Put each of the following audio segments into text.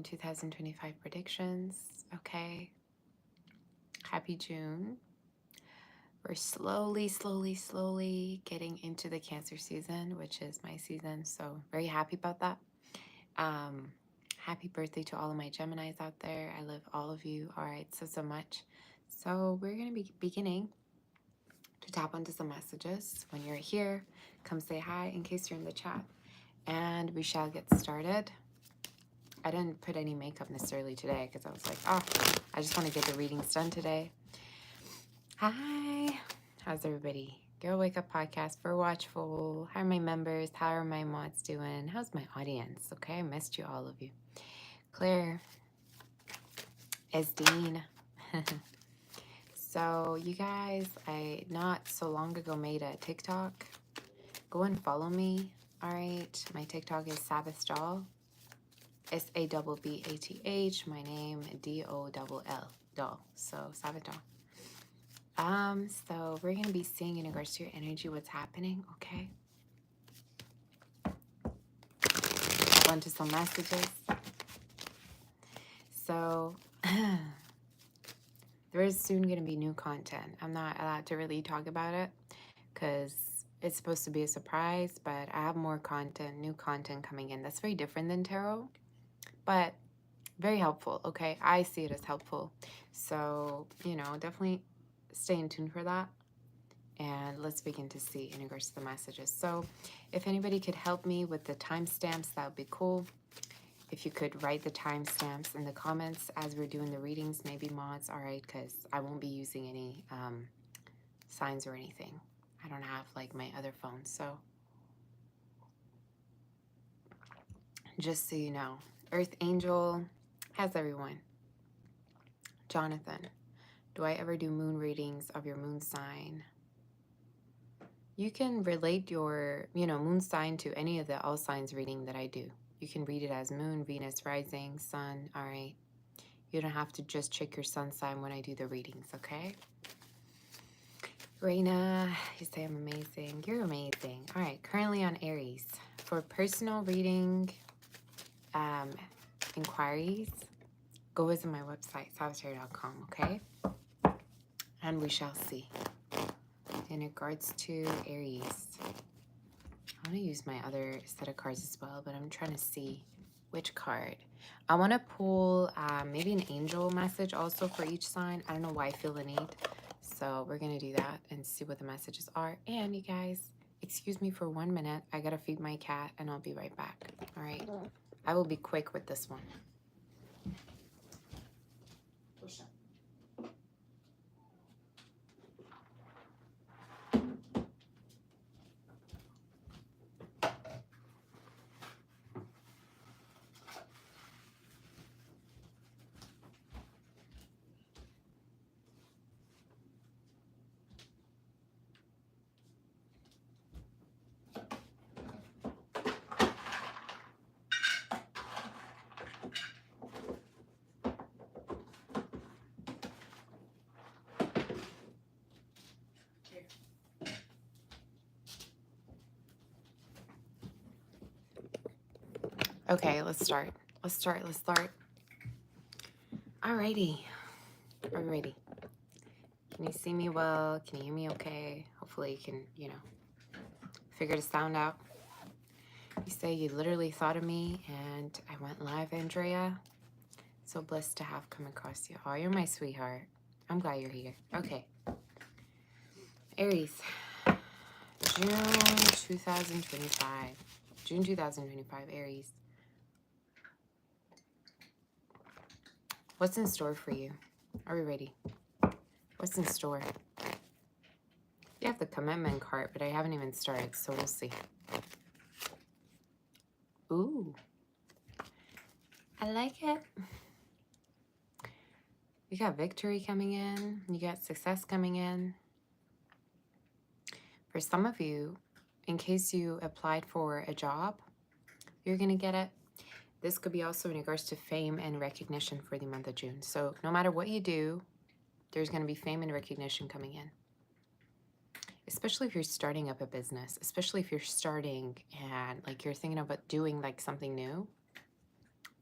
June 2025 predictions. Okay. Happy June. We're slowly getting into the Cancer season, which is my season. So very happy about that. Happy birthday to all of my Geminis out there. I love all of you. All right, so much. So we're going to be beginning to tap onto some messages. When you're here, come say hi in case you're in the chat. And we shall get started. I didn't put any makeup necessarily today because I was like, oh, I just want to get the readings done today. Hi. How's everybody? Girl Wake Up Podcast for Watchful. How are my members? How are my mods doing? How's my audience? Okay, I missed you, all of you. Claire, Esdine. So you guys, I not so long ago made a TikTok. Go and follow me. All right, my TikTok is Sabbath Doll. SABBATH. My name DOLL Doll. So Sabbath Doll. So we're gonna be seeing in regards to your energy what's happening, okay? On to some messages. So there is soon gonna be new content. I'm not allowed to really talk about it because it's supposed to be a surprise, but I have more content, new content coming in. That's very different than tarot, but very helpful, okay? I see it as helpful. So, you know, definitely stay in tune for that. And let's begin to see in regards to the messages. So if anybody could help me with the timestamps, that would be cool. If you could write the timestamps in the comments as we're doing the readings, maybe mods, all right, because I won't be using any signs or anything. I don't have like my other phone, so just so you know. Earth Angel, how's everyone? Jonathan, do I ever do moon readings of your moon sign? You can relate your, moon sign to any of the all signs reading that I do. You can read it as moon, Venus, rising, sun, all right? You don't have to just check your sun sign when I do the readings, okay? Raina, you say I'm amazing. You're amazing. All right, currently on Aries. For personal reading inquiries, go visit my website, sagittarius.com, okay? And we shall see. In regards to Aries, I want to use my other set of cards as well, but I'm trying to see which card. I want to pull maybe an angel message also for each sign. I don't know why I feel the need. So we're going to do that and see what the messages are. And you guys, excuse me for 1 minute. I got to feed my cat and I'll be right back. All right. I will be quick with this one. Okay, let's start. Alrighty. Are we ready? Can you see me well? Can you hear me okay? Hopefully you can, figure the sound out. You say you literally thought of me and I went live, Andrea. So blessed to have come across you. Oh, you're my sweetheart. I'm glad you're here. Okay. Aries. June 2025. June 2025, Aries. What's in store for you? Are we ready? What's in store? You have the commitment card, but I haven't even started, so we'll see. Ooh. I like it. You got victory coming in. You got success coming in. For some of you, in case you applied for a job, you're going to get it. This could be also in regards to fame and recognition for the month of June. So no matter what you do, there's going to be fame and recognition coming in. Especially if you're starting up a business, especially if you're starting and like you're thinking about doing like something new.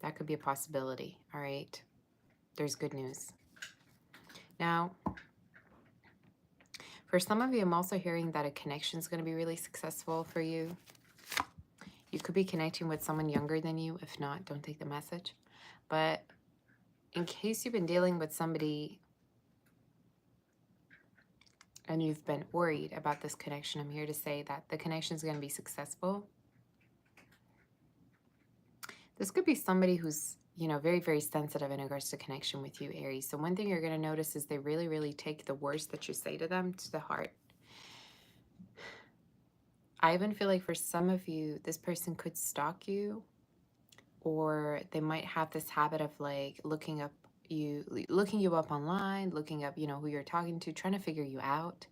That could be a possibility, all right? There's good news. Now, for some of you, I'm also hearing that a connection is going to be really successful for you. You could be connecting with someone younger than you. If not, don't take the message. But in case you've been dealing with somebody and you've been worried about this connection, I'm here to say that the connection is going to be successful. This could be somebody who's, you know, very, very sensitive in regards to connection with you, Aries. So one thing you're going to notice is they really, really take the words that you say to them to the heart. I even feel like for some of you, this person could stalk you, or they might have this habit of like looking you up online, looking up, you know, who you're talking to, trying to figure you out.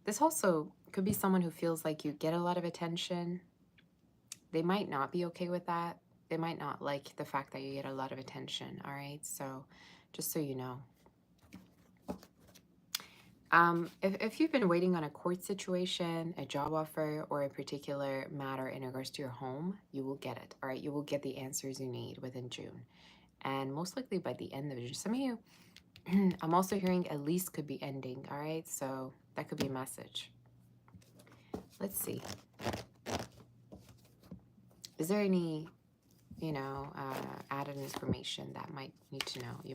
This also could be someone who feels like you get a lot of attention. They might not be okay with that. They might not like the fact that you get a lot of attention, all right? So just so you know. If you've been waiting on a court situation, a job offer, or a particular matter in regards to your home, you will get it, all right? You will get the answers you need within June. And most likely by the end of June. Some of you, I'm also hearing a lease could be ending, all right? So that could be a message. Let's see. Is there any, you know, added information that you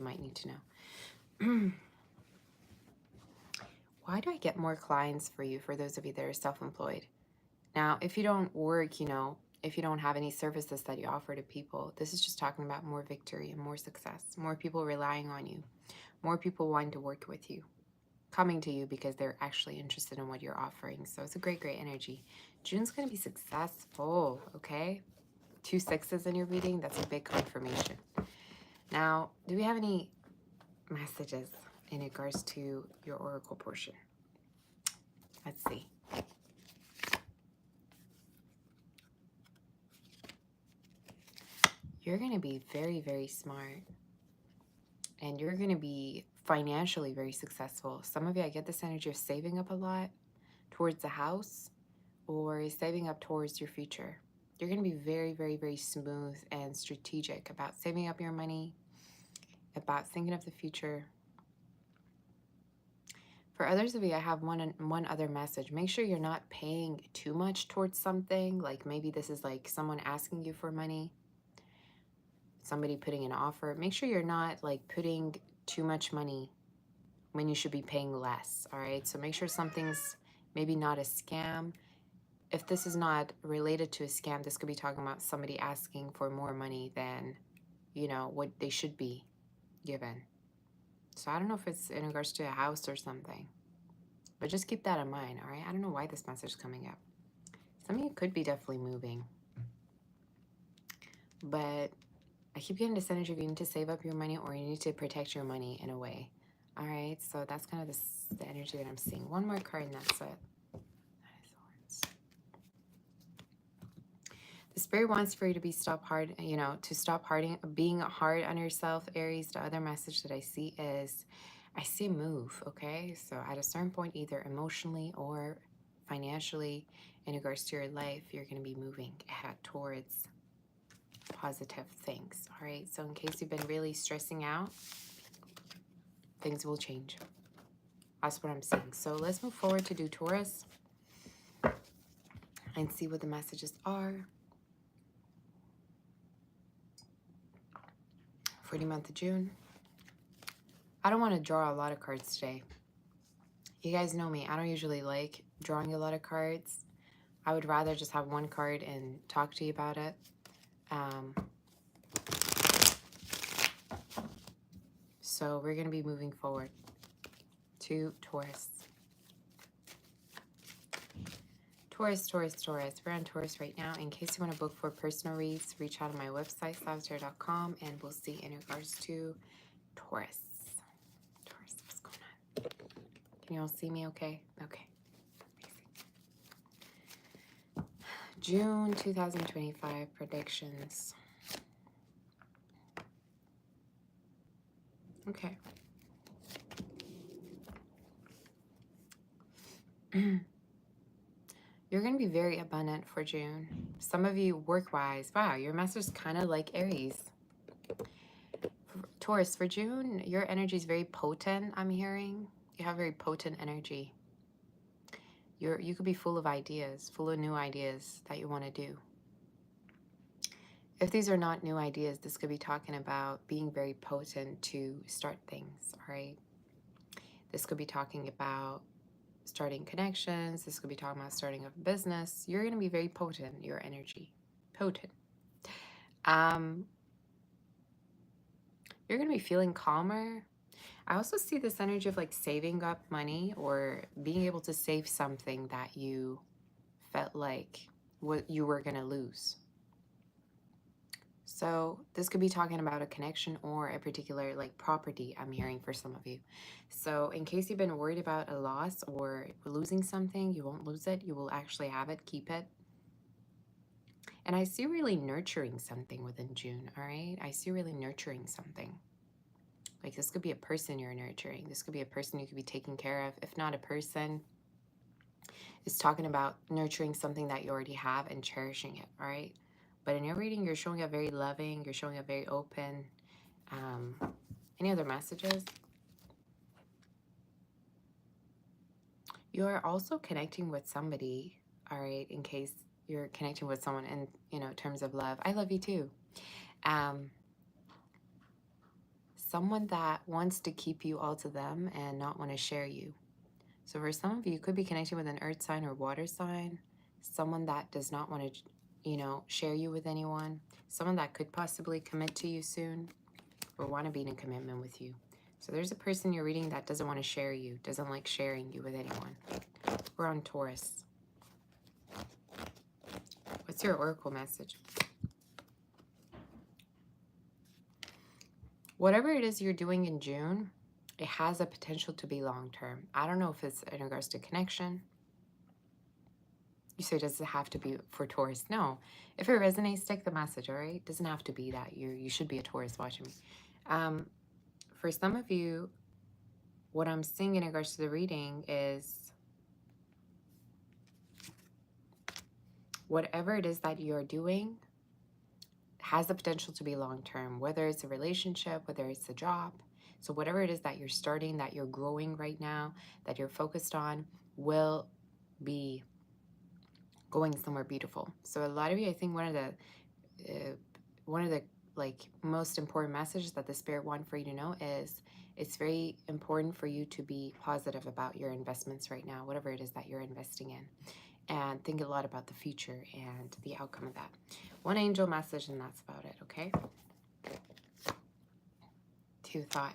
might need to know? Why do I get more clients for you, for those of you that are self-employed? Now, if you don't work, you know, if you don't have any services that you offer to people, this is just talking about more victory and more success, more people relying on you, more people wanting to work with you, coming to you because they're actually interested in what you're offering. So it's a great, great energy. June's going to be successful, okay? 2 6s in your reading, that's a big confirmation. Now, do we have any messages in regards to your oracle portion? Let's see. You're going to be very, very smart. And you're going to be financially very successful. Some of you, I get this energy of saving up a lot towards the house or saving up towards your future. You're going to be very, very, very smooth and strategic about saving up your money, about thinking of the future. For others of you, I have one other message. Make sure you're not paying too much towards something. Like maybe this is like someone asking you for money, somebody putting an offer. Make sure you're not like putting too much money when you should be paying less, all right? So make sure something's maybe not a scam. If this is not related to a scam, this could be talking about somebody asking for more money than, you know, what they should be given. So I don't know if it's in regards to a house or something, but just keep that in mind, all right? I don't know why this message is coming up. Some of you could be definitely moving, but I keep getting this energy of you need to save up your money or you need to protect your money in a way. All right, so that's kind of the energy that I'm seeing. One more card and that's it. The spirit wants for you to be stop being hard on yourself, Aries. The other message that I see is, I see a move, okay? So at a certain point, either emotionally or financially, in regards to your life, you're going to be moving ahead towards positive things, all right? So in case you've been really stressing out, things will change. That's what I'm seeing. So let's move forward to do Taurus and see what the messages are for the month of June. I don't want to draw a lot of cards today. You guys know me. I don't usually like drawing a lot of cards. I would rather just have one card and talk to you about it. So we're going to be moving forward to Taurus. Taurus. We're on Taurus right now. In case you want to book for personal reads, reach out on my website, Sagittarius.com, and we'll see in regards to Taurus. Taurus, what's going on? Can you all see me okay? Okay. June 2025 predictions. Okay. You're going to be very abundant for June. Some of you work-wise, wow, your message is kind of like Aries. Taurus, for June, your energy is very potent, I'm hearing. You have very potent energy. You could be full of ideas, full of new ideas that you want to do. If these are not new ideas, this could be talking about being very potent to start things, all right? This could be talking about starting connections. This could be talking about starting a business. You're going to be very potent, your energy. Potent. You're going to be feeling calmer. I also see this energy of like saving up money or being able to save something that you felt like what you were going to lose. So this could be talking about a connection or a particular like property, I'm hearing for some of you. So in case you've been worried about a loss or losing something, you won't lose it. You will actually have it, keep it. And I see really nurturing something within June, all right? I see really nurturing something. Like this could be a person you're nurturing. This could be a person you could be taking care of. If not a person, it's talking about nurturing something that you already have and cherishing it, all right? But in your reading, you're showing up very loving. You're showing up very open. Any other messages? You are also connecting with somebody, all right, in case you're connecting with someone in, terms of love. I love you too. Someone that wants to keep you all to them and not want to share you. So for some of you, you could be connecting with an earth sign or water sign, someone that does not want to, share you with anyone, someone that could possibly commit to you soon or want to be in a commitment with you. So there's a person you're reading that doesn't want to share you, doesn't like sharing you with anyone. We're on Taurus. What's your oracle message? Whatever it is you're doing in June, it has a potential to be long-term. I don't know if it's in regards to connection. You say, does it have to be for Taurus? No. If it resonates, take the message, all right? It doesn't have to be that. You should be a Taurus watching me. For some of you, what I'm seeing in regards to the reading is whatever it is that you're doing has the potential to be long-term, whether it's a relationship, whether it's a job. So whatever it is that you're starting, that you're growing right now, that you're focused on, will be going somewhere beautiful. So a lot of you, I think one of the like most important messages that the spirit want for you to know is it's very important for you to be positive about your investments right now, whatever it is that you're investing in, and think a lot about the future and the outcome of that. One angel message, and that's about it, okay? To thought.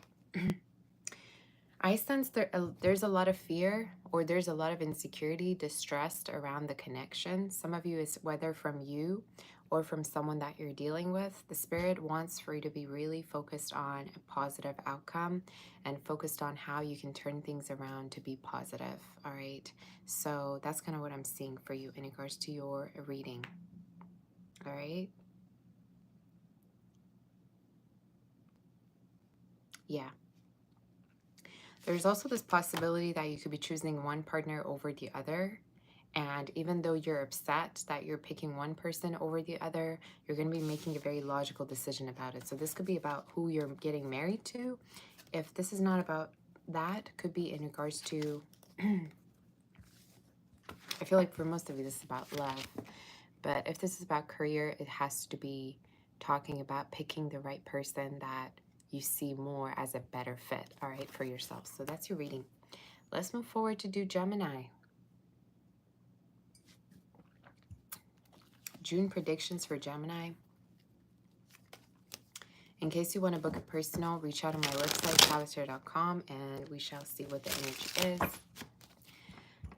I sense there's a lot of fear or there's a lot of insecurity, distrust around the connection. Some of you is whether from you or from someone that you're dealing with. The spirit wants for you to be really focused on a positive outcome and focused on how you can turn things around to be positive, all right? So that's kind of what I'm seeing for you in regards to your reading, all right? Yeah. There's also this possibility that you could be choosing one partner over the other. And even though you're upset that you're picking one person over the other, you're going to be making a very logical decision about it. So this could be about who you're getting married to. If this is not about that, could be in regards to, I feel like for most of you, this is about love. But if this is about career, it has to be talking about picking the right person that you see more as a better fit, all right, for yourself. So that's your reading. Let's move forward to do Gemini. June predictions for Gemini. In case you want to book a personal, reach out on my website, calistar.com, and we shall see what the energy is.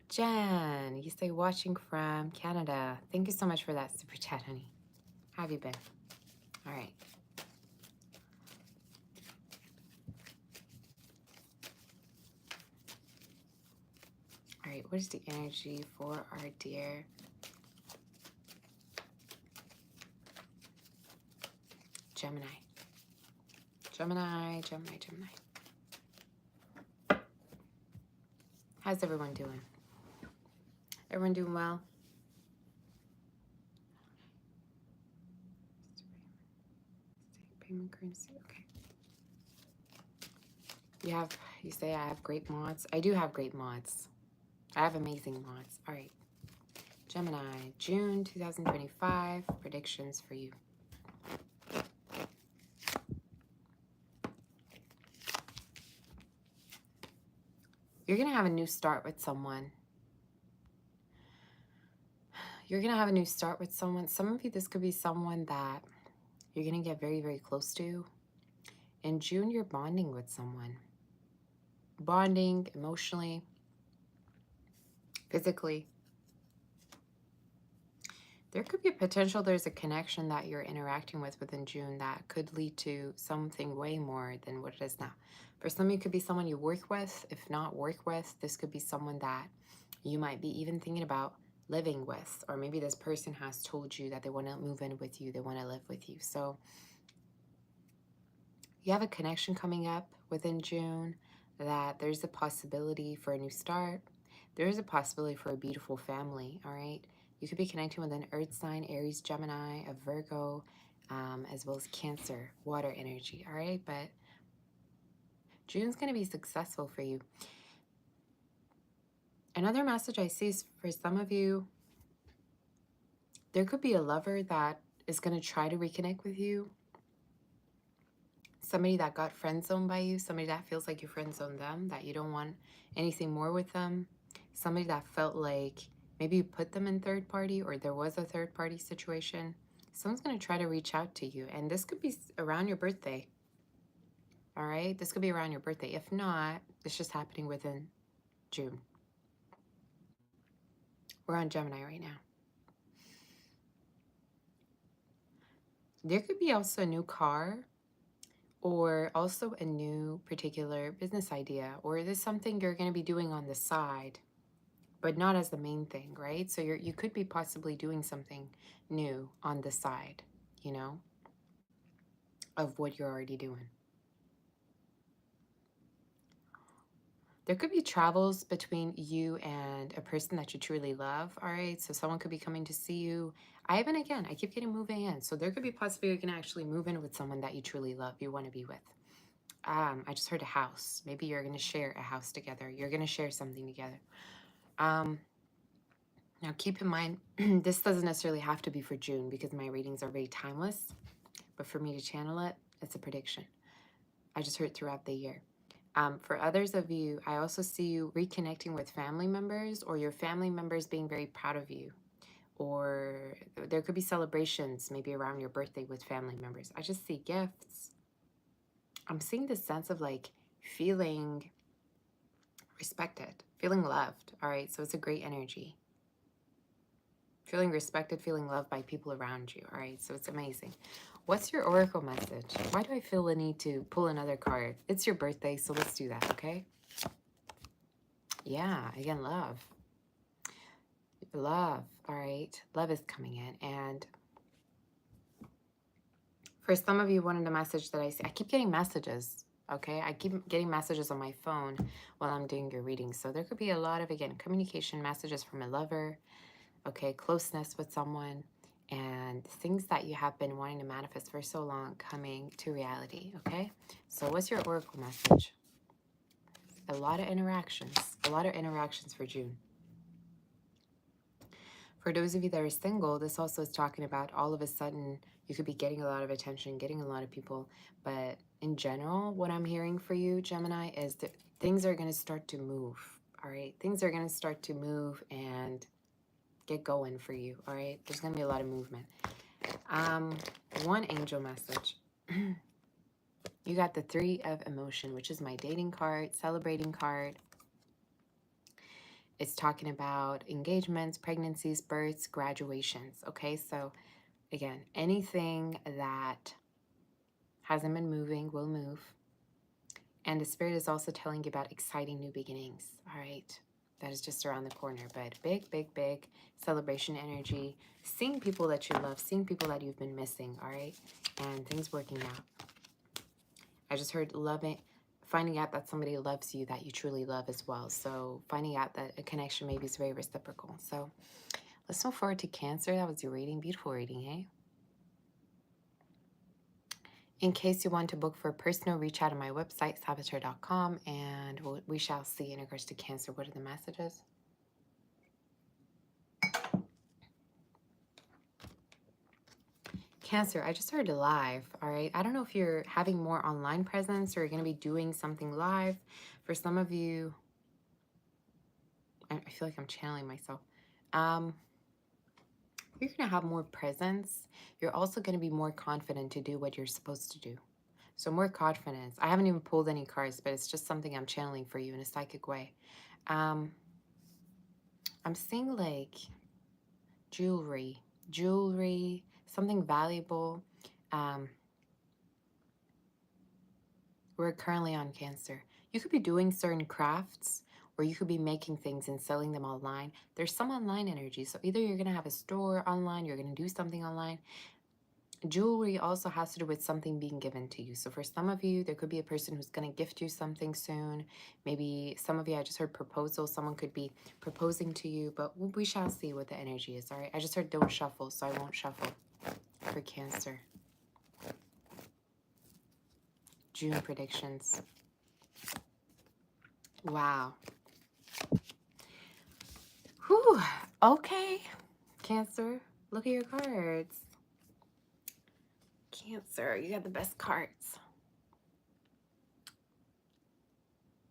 Jen, you say watching from Canada. Thank you so much for that super chat, honey. How have you been? All right. All right, what is the energy for our dear Gemini? Gemini. How's everyone doing? Everyone doing well? Common currency. Okay. You say I have great mods. I do have great mods. I have amazing mods. All right. Gemini, June 2025. Predictions for you. You're going to have a new start with someone. You're going to have a new start with someone. Some of you, this could be someone that you're going to get very, very close to. In June, you're bonding with someone. Bonding emotionally, physically. There could be a potential there's a connection that you're interacting with within June that could lead to something way more than what it is now. For some, it could be someone you work with. If not work with, this could be someone that you might be even thinking about living with. Or maybe this person has told you that they want to move in with you. They want to live with you. So you have a connection coming up within June that there's a possibility for a new start. There is a possibility for a beautiful family, all right? You could be connecting with an earth sign, Aries, Gemini, a Virgo, as well as Cancer, water energy, all right? But June's going to be successful for you. Another message I see is for some of you, there could be a lover that is going to try to reconnect with you. Somebody that got friend zoned by you, somebody that feels like you friend zoned them, that you don't want anything more with them. Somebody that felt like maybe you put them in third party or there was a third party situation. Someone's going to try to reach out to you. And this could be around your birthday. All right? This could be around your birthday. If not, it's just happening within June. We're on Gemini right now. There could be also a new car or also a new particular business idea, or there's something you're going to be doing on the side, but not as the main thing, right? So you could be possibly doing something new on the side, you know, of what you're already doing. There could be travels between you and a person that you truly love, all right? So someone could be coming to see you. I keep getting moving in. So there could be a possibility you can actually move in with someone that you truly love, you want to be with. I just heard a house. Maybe you're going to share a house together. You're going to share something together. Now keep in mind, this doesn't necessarily have to be for June because my readings are very timeless. But for me to channel it, it's a prediction. I just heard throughout the year. For others of you, I also see you reconnecting with family members or your family members being very proud of you. Or there could be celebrations maybe around your birthday with family members. I just see gifts. I'm seeing this sense of like feeling respected, feeling loved. All right, so it's a great energy. Feeling respected, feeling loved by people around you. All right, so it's amazing. What's your oracle message? Why do I feel the need to pull another card? It's your birthday, so let's do that, okay? Yeah, again, love. Love, all right? Love is coming in. And for some of you, one of the messages that I see, I keep getting messages, okay? I keep getting messages on my phone while I'm doing your reading. So there could be a lot of, again, communication messages from a lover, okay, closeness with someone, and things that you have been wanting to manifest for so long coming to reality, okay? So what's your oracle message? A lot of interactions for June. For those of you that are single, this also is talking about all of a sudden you could be getting a lot of attention, getting a lot of people, but in general, what I'm hearing for you, Gemini, is that things are going to start to move, all right? Things are going to start to move and get going for you, all right? There's going to be a lot of movement. One angel message. You got the 3 of emotion, which is my dating card, celebrating card. It's talking about engagements, pregnancies, births, graduations, okay? So, again, anything that hasn't been moving will move. And the Spirit is also telling you about exciting new beginnings, all right? That is just around the corner, but big, big, big celebration energy. Seeing people that you love, seeing people that you've been missing, all right? And things working out. I just heard finding out that somebody loves you that you truly love as well. So finding out that a connection maybe is very reciprocal. So let's move forward to Cancer. That was your reading. Beautiful reading, hey? In case you want to book for a personal, reach out on my website, saboteur.com, and we shall see in regards to Cancer. What are the messages? Cancer, I just started live, all right? I don't know if you're having more online presence or you're going to be doing something live. For some of you, I feel like I'm channeling myself. You're going to have more presence. You're also going to be more confident to do what you're supposed to do. So more confidence. I haven't even pulled any cards, but it's just something I'm channeling for you in a psychic way. I'm seeing like jewelry, something valuable. We're currently on Cancer. You could be doing certain crafts, or you could be making things and selling them online. There's some online energy. So either you're going to have a store online, you're going to do something online. Jewelry also has to do with something being given to you. So for some of you, there could be a person who's going to gift you something soon. Maybe some of you, I just heard proposal. Someone could be proposing to you, but we shall see what the energy is, all right? I just heard don't shuffle, so I won't shuffle for Cancer. June predictions. Wow. Whew. Okay. Cancer, look at your cards. Cancer, you got the best cards.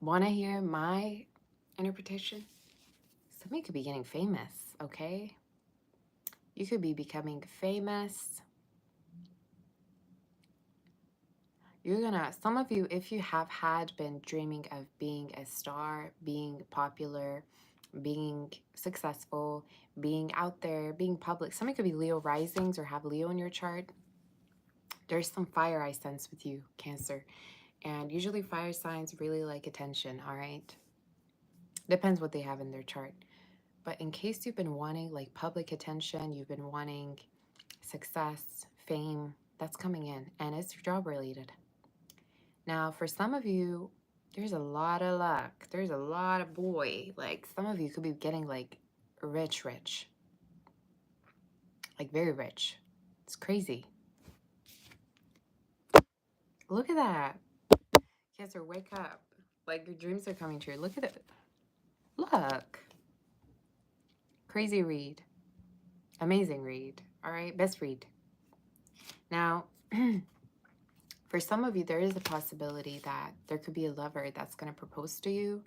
Want to hear my interpretation? Somebody could be getting famous, okay? You could be becoming famous. Some of you, if you have been dreaming of being a star, being popular, being successful, being out there, being public. Somebody could be Leo risings or have Leo in your chart. There's some fire I sense with you, Cancer. And usually fire signs really like attention, all right? Depends what they have in their chart. But in case you've been wanting like public attention, you've been wanting success, fame, that's coming in. And it's job related. Now, for some of you, there's a lot of luck. There's a lot of boy. Like some of you could be getting like rich. Like very rich. It's crazy. Look at that. Cancer, wake up. Like your dreams are coming true. Look at it. Look. Crazy read. Amazing read. All right. Best read. Now, for some of you, there is a possibility that there could be a lover that's going to propose to you.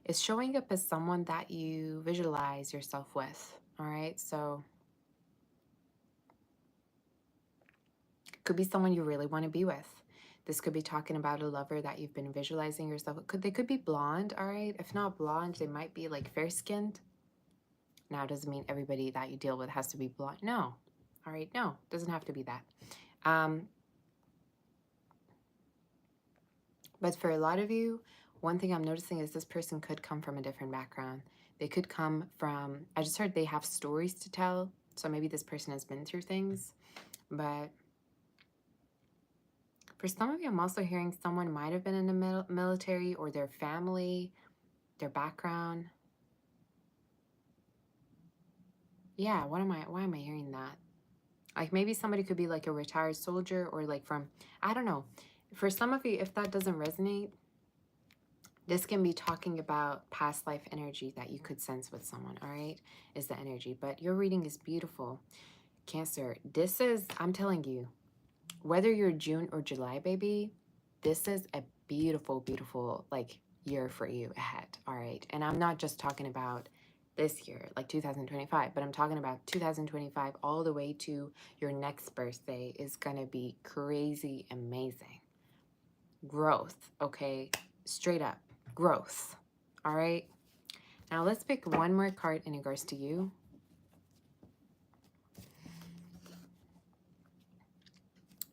It's showing up as someone that you visualize yourself with. All right. So could be someone you really want to be with. This could be talking about a lover that you've been visualizing yourself. They could be blonde, all right? If not blonde, they might be like fair-skinned. Now, it doesn't mean everybody that you deal with has to be blonde. No. All right, no, doesn't have to be that. But for a lot of you, one thing I'm noticing is this person could come from a different background. They could come from, I just heard they have stories to tell. So maybe this person has been through things, but for some of you, I'm also hearing someone might have been in the military or their family, their background. Yeah, why am I hearing that? Like maybe somebody could be like a retired soldier or like from, I don't know. For some of you, if that doesn't resonate, this can be talking about past life energy that you could sense with someone, all right? Is the energy. But your reading is beautiful. Cancer, this is, I'm telling you, whether you're June or July, baby, this is a beautiful, beautiful like year for you ahead, all right? And I'm not just talking about this year, like 2025, but I'm talking about 2025 all the way to your next birthday is gonna be crazy amazing. Growth, okay? Straight up, growth, all right? Now let's pick one more card in regards to you.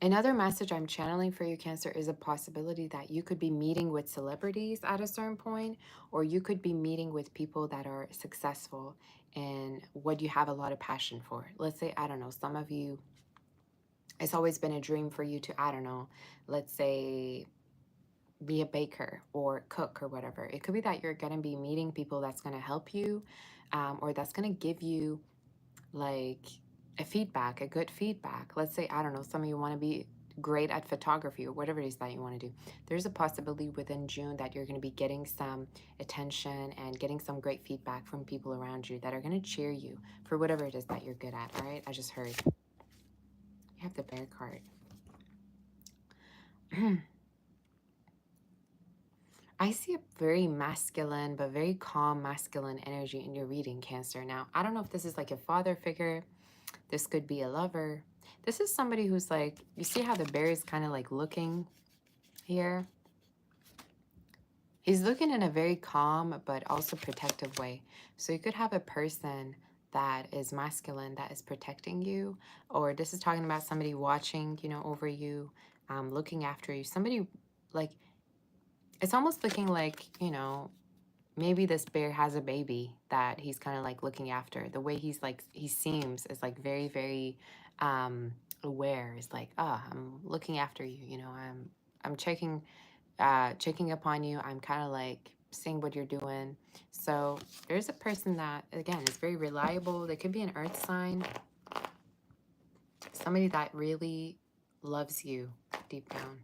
Another message I'm channeling for you, Cancer, is a possibility that you could be meeting with celebrities at a certain point, or you could be meeting with people that are successful in what you have a lot of passion for. Let's say, I don't know, some of you, it's always been a dream for you to, I don't know, let's say be a baker or cook or whatever. It could be that you're going to be meeting people that's going to help you or that's going to give you like a feedback, a good feedback. Let's say, I don't know, some of you want to be great at photography or whatever it is that you want to do. There's a possibility within June that you're going to be getting some attention and getting some great feedback from people around you that are going to cheer you for whatever it is that you're good at. All right, I just heard you have the Bear card. I see a very masculine but very calm masculine energy in your reading, Cancer. Now, I don't know if this is like a father figure. This could be a lover. This is somebody who's like, you see how the bear is kind of like looking here? He's looking in a very calm but also protective way. So you could have a person that is masculine that is protecting you, or this is talking about somebody watching, you know, over you, looking after you. Somebody like, it's almost looking like, you know, maybe this bear has a baby that he's kind of like looking after. The way he's like, he seems is like very, very aware. It's like, oh, I'm looking after you. You know, I'm checking upon you. I'm kind of like seeing what you're doing. So there's a person that, again, is very reliable. They could be an earth sign. Somebody that really loves you deep down.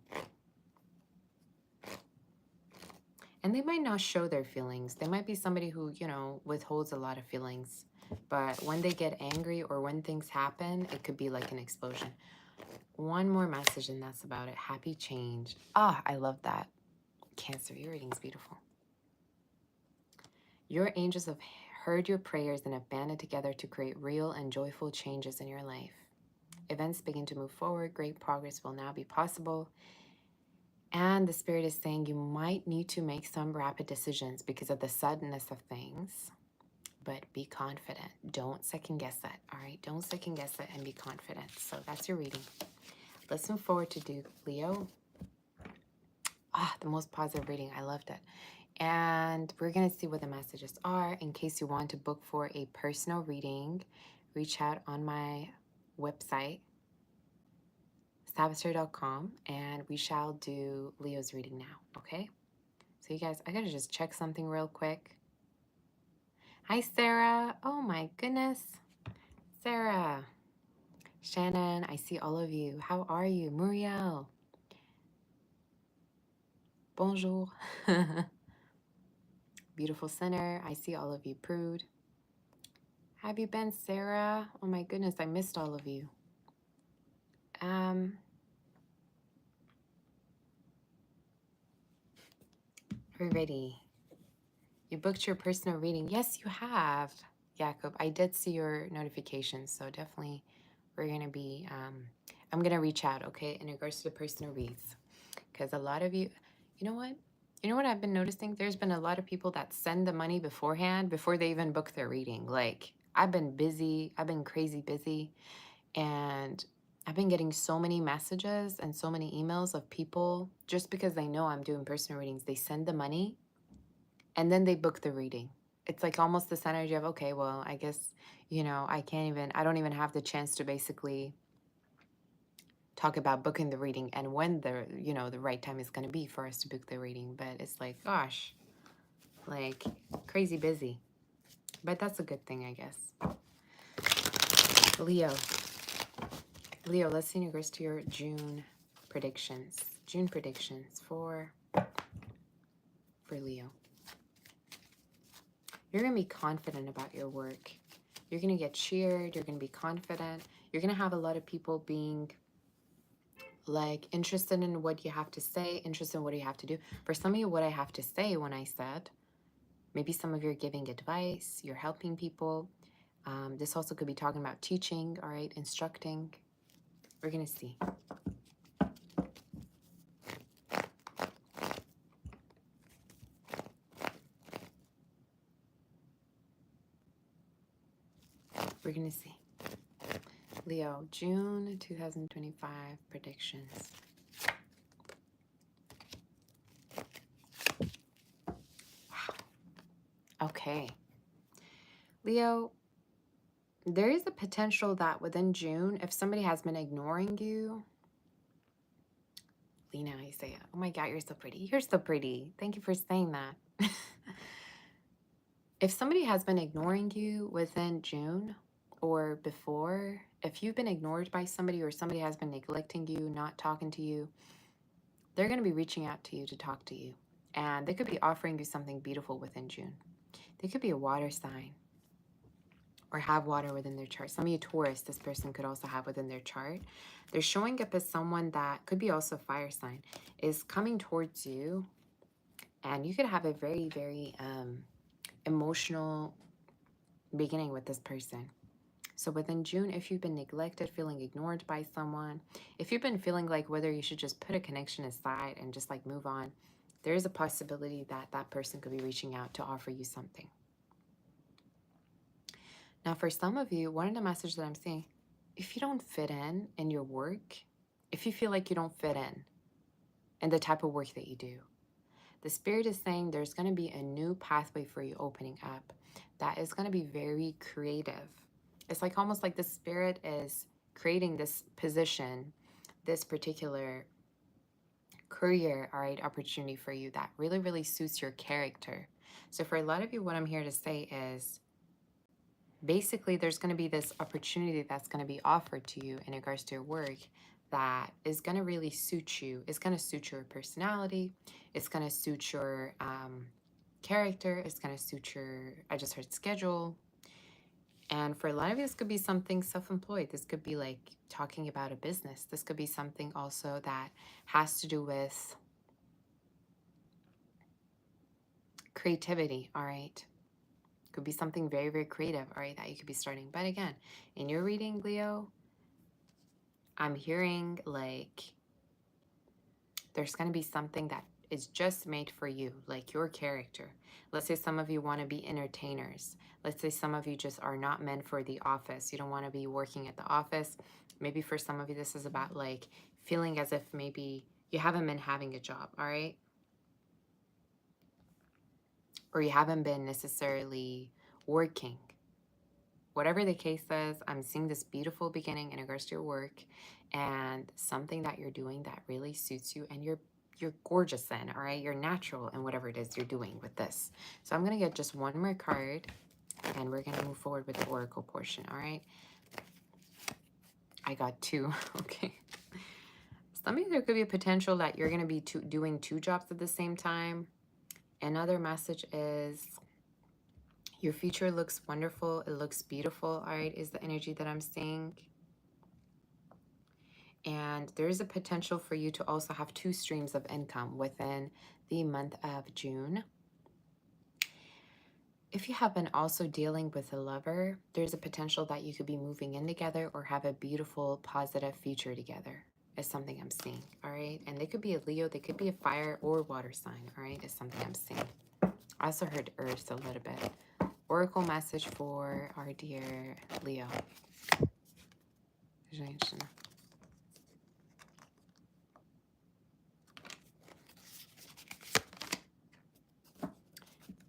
And they might not show their feelings. They might be somebody who, you know, withholds a lot of feelings. But when they get angry or when things happen, it could be like an explosion. One more message and that's about it. Happy change. Ah, I love that. Cancer, your reading's beautiful. Your angels have heard your prayers and have banded together to create real and joyful changes in your life. Events begin to move forward. Great progress will now be possible. And the Spirit is saying you might need to make some rapid decisions because of the suddenness of things. But be confident. Don't second guess it, all right? Don't second guess it and be confident. So that's your reading. Let's move forward to do Leo. Ah, the most positive reading. I loved it. And we're going to see what the messages are. In case you want to book for a personal reading, reach out on my website, saboteur.com, and we shall do Leo's reading now, okay? So you guys, I got to just check something real quick. Hi, Sarah. Oh, my goodness. Sarah. Shannon, I see all of you. How are you? Muriel. Bonjour. Beautiful Sinner. I see all of you. Prude. Have you been, Sarah? Oh my goodness, I missed all of you. Are we ready? You booked your personal reading. Yes, you have, Jacob. I did see your notifications, so definitely we're going to be, I'm going to reach out, okay, in regards to the personal reads. Because a lot of you, you know what? You know what I've been noticing? There's been a lot of people that send the money beforehand before they even book their reading. Like, I've been busy. I've been crazy busy. And I've been getting so many messages and so many emails of people just because they know I'm doing personal readings. They send the money and then they book the reading. It's like almost this energy of, okay, well, I guess, you know, I don't even have the chance to basically talk about booking the reading and when the, you know, the right time is going to be for us to book the reading. But it's like, gosh, like crazy busy. But that's a good thing, I guess. Leo, let's see in regards to your June predictions. June predictions for Leo. You're going to be confident about your work. You're going to get cheered. You're going to be confident. You're going to have a lot of people being like interested in what you have to say, interested in what you have to do. For some of you, what I have to say when I said, maybe some of you are giving advice, you're helping people. This also could be talking about teaching, all right, instructing. We're going to see. We're going to see. Leo, June 2025 predictions. Wow. Okay. Leo, there is a potential that within June, if somebody has been ignoring you, Lena, I say, oh my God, you're so pretty. You're so pretty. Thank you for saying that. If somebody has been ignoring you within June or before, if you've been ignored by somebody or somebody has been neglecting you, not talking to you, they're going to be reaching out to you to talk to you. And they could be offering you something beautiful within June. They could be a water sign or have water within their chart. Some of you Taurus, this person could also have within their chart. They're showing up as someone that could be also fire sign, is coming towards you. And you could have a very, very emotional beginning with this person. So within June, if you've been neglected, feeling ignored by someone, if you've been feeling like whether you should just put a connection aside and just like move on, there is a possibility that that person could be reaching out to offer you something. Now, for some of you, one of the messages that I'm seeing, if you don't fit in your work, if you feel like you don't fit in the type of work that you do, the Spirit is saying there's going to be a new pathway for you opening up that is going to be very creative. It's like almost like the Spirit is creating this position, this particular career, all right, opportunity for you that really, really suits your character. So for a lot of you, what I'm here to say is basically there's going to be this opportunity that's going to be offered to you in regards to your work that is going to really suit you. It's going to suit your personality. It's going to suit your character. It's going to suit your, I just heard schedule. And for a lot of you, this could be something self-employed. This could be like talking about a business. This could be something also that has to do with creativity, all right? Could be something very, very creative, all right, that you could be starting. But again, in your reading, Leo, I'm hearing like there's going to be something that is just made for you, like your character. Let's say some of you want to be entertainers. Let's say some of you just are not meant for the office. You don't want to be working at the office. Maybe for some of you, this is about like feeling as if maybe you haven't been having a job, all right? Or you haven't been necessarily working. Whatever the case is, I'm seeing this beautiful beginning in regards to your work and something that you're doing that really suits you and you're gorgeous in, all right? You're natural in whatever it is you're doing with this. So I'm going to get just one more card and we're going to move forward with the oracle portion, all right? I got two. Okay. Some of you, there could be a potential that you're going to be doing two jobs at the same time. Another message is your future looks wonderful. It looks beautiful, all right, is the energy that I'm seeing. And there is a potential for you to also have two streams of income within the month of June. If you have been also dealing with a lover, there's a potential that you could be moving in together or have a beautiful, positive future together. Is something I'm seeing, all right? And they could be a Leo, they could be a fire or water sign, all right? Is something I'm seeing. I also heard Earth a little bit. Oracle message for our dear Leo.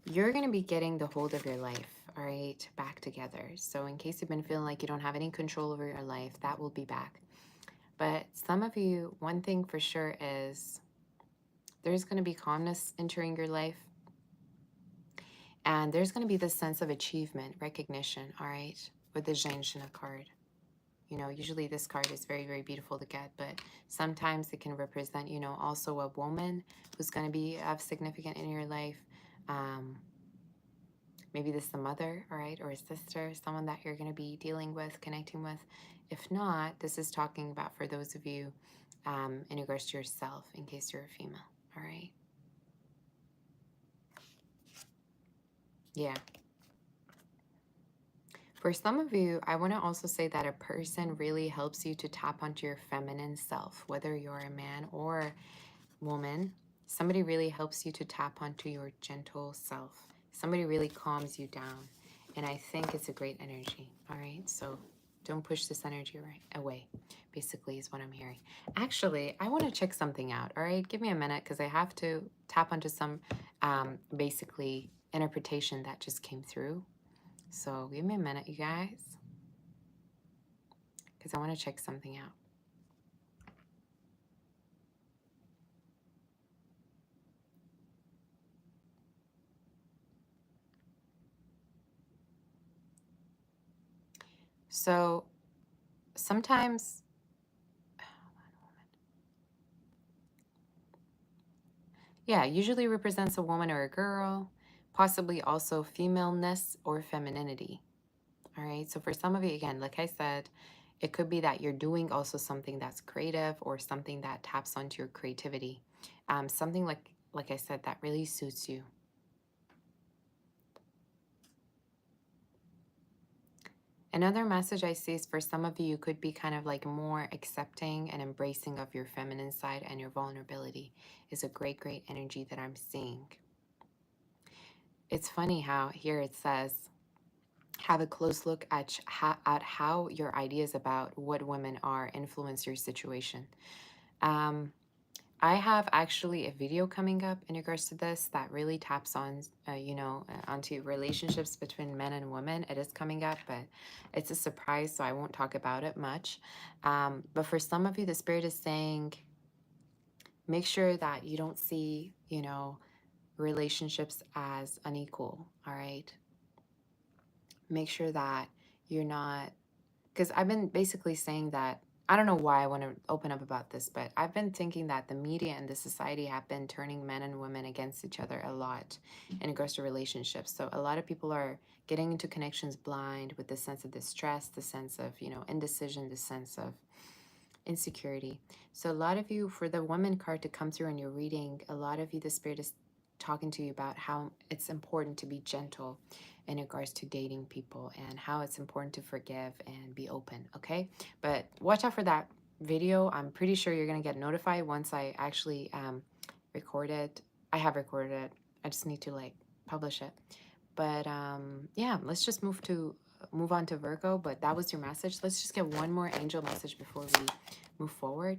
You're going to be getting the hold of your life, all right, back together. So in case you've been feeling like you don't have any control over your life, that will be back. But some of you, one thing for sure is there's going to be calmness entering your life. And there's going to be this sense of achievement, recognition, all right, with the Zhangshina card. You know, usually this card is very, very beautiful to get, but sometimes it can represent, you know, also a woman who's going to be of significant in your life. Maybe this is a mother, all right, or a sister, someone that you're going to be dealing with, connecting with. If not, this is talking about for those of you in regards to yourself, in case you're a female, all right? Yeah. For some of you, I want to also say that a person really helps you to tap onto your feminine self, whether you're a man or woman. Somebody really helps you to tap onto your gentle self. Somebody really calms you down. And I think it's a great energy, all right? So don't push this energy away, basically is what I'm hearing. Actually, I want to check something out, all right? Give me a minute because I have to tap onto some basically interpretation that just came through. So give me a minute, you guys, because I want to check something out. So sometimes, yeah, usually represents a woman or a girl, possibly also femaleness or femininity. All right. So for some of you, again, like I said, it could be that you're doing also something that's creative or something that taps onto your creativity. Something like I said, that really suits you. Another message I see is for some of you, you could be kind of like more accepting and embracing of your feminine side, and your vulnerability is a great, great energy that I'm seeing. It's funny how here it says, have a close look at how your ideas about what women are influence your situation. I have actually a video coming up in regards to this that really taps on, onto relationships between men and women. It is coming up, but it's a surprise, so I won't talk about it much. But for some of you, the Spirit is saying, make sure that you don't see, relationships as unequal, all right? Make sure that you're not, because I've been basically saying that, I don't know why I want to open up about this, but I've been thinking that the media and the society have been turning men and women against each other a lot in regards to relationships. So a lot of people are getting into connections blind with the sense of distress, the sense of, indecision, the sense of insecurity. So a lot of you, for the woman card to come through in your reading, a lot of you, the Spirit is talking to you about how it's important to be gentle in regards to dating people, and how it's important to forgive and be open, okay? But watch out for that video. I'm pretty sure you're going to get notified once I actually record it. I have recorded it. I just need to like publish it. But yeah, let's just move on to Virgo. But that was your message. Let's just get one more angel message before we move forward.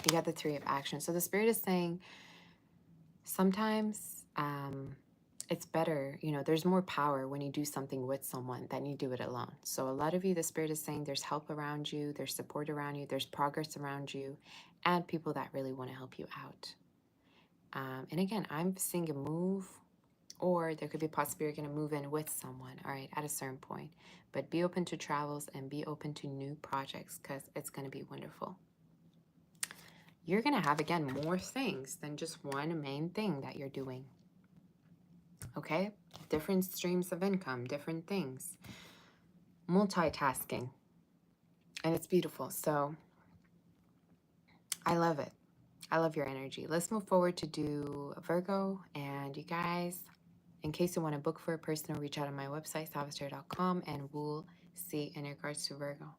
You got the Three of Action. So the Spirit is saying sometimes it's better, there's more power when you do something with someone than you do it alone. So a lot of you, the Spirit is saying there's help around you, there's support around you, there's progress around you, and people that really want to help you out. And again, I'm seeing a move, or there could be a possibility you're going to move in with someone, all right, at a certain point. But be open to travels and be open to new projects, because it's going to be wonderful. You're going to have, again, more things than just one main thing that you're doing. Okay? Different streams of income, different things. Multitasking. And it's beautiful. So I love it. I love your energy. Let's move forward to do Virgo. And you guys, in case you want to book for a personal, reach out on my website, salvatore.com, and we'll see in regards to Virgo.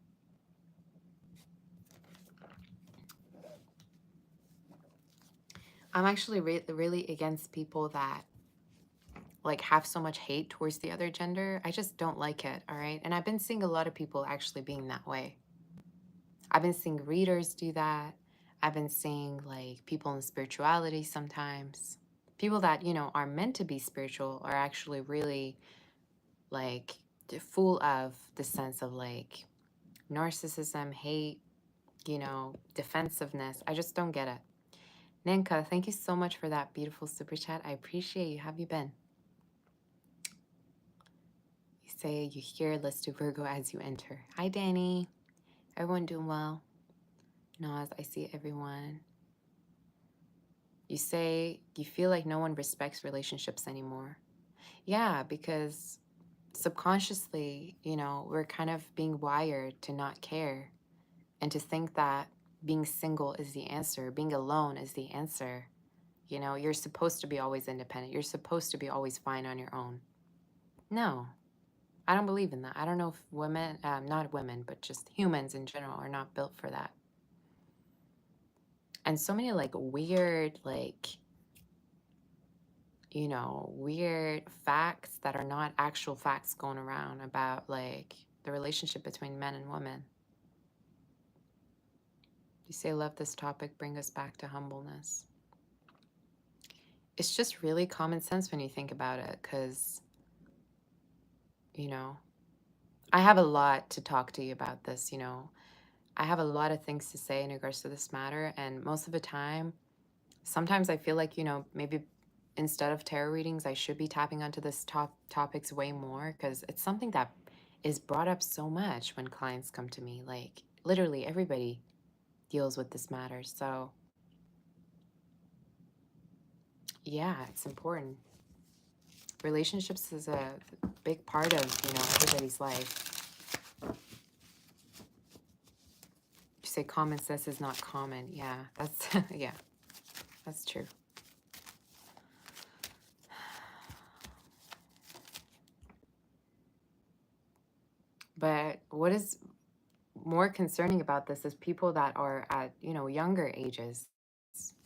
I'm actually really against people that like have so much hate towards the other gender. I just don't like it, all right? And I've been seeing a lot of people actually being that way. I've been seeing readers do that. I've been seeing like people in spirituality sometimes. People that, are meant to be spiritual are actually really like full of the sense of like narcissism, hate, defensive-ness. I just don't get it. Nanka, thank you so much for that beautiful super chat. I appreciate you. How have you been? You say you hear, let's do Virgo as you enter. Hi, Danny. Everyone doing well? Nas, I see everyone. You say you feel like no one respects relationships anymore. Yeah, because subconsciously, we're kind of being wired to not care and to think that being single is the answer, being alone is the answer. You're supposed to be always independent. You're supposed to be always fine on your own. No, I don't believe in that. I don't know if women, not women, but just humans in general are not built for that. And so many like weird, weird facts that are not actual facts going around about like the relationship between men and women. You say, love this topic, bring us back to humbleness. It's just really common sense when you think about it, because, I have a lot to talk to you about this, I have a lot of things to say in regards to this matter, and most of the time, sometimes I feel like, maybe instead of tarot readings, I should be tapping onto this topics way more, because it's something that is brought up so much when clients come to me. Like, literally everybody deals with this matter. So, yeah, it's important. Relationships is a big part of, everybody's life. You say common sense is not common. Yeah, that's, yeah, that's true. But what is more concerning about this is people that are at, younger ages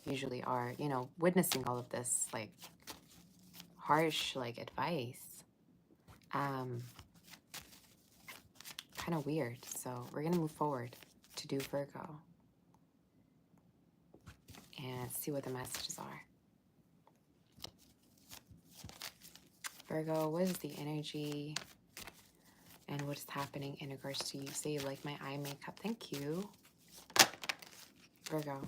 usually are, witnessing all of this, like, harsh, like, advice. Kind of weird. So we're going to move forward to do Virgo and see what the messages are. Virgo, what is the energy and what is happening in regards to you? Say you like my eye makeup. Thank you. Virgo,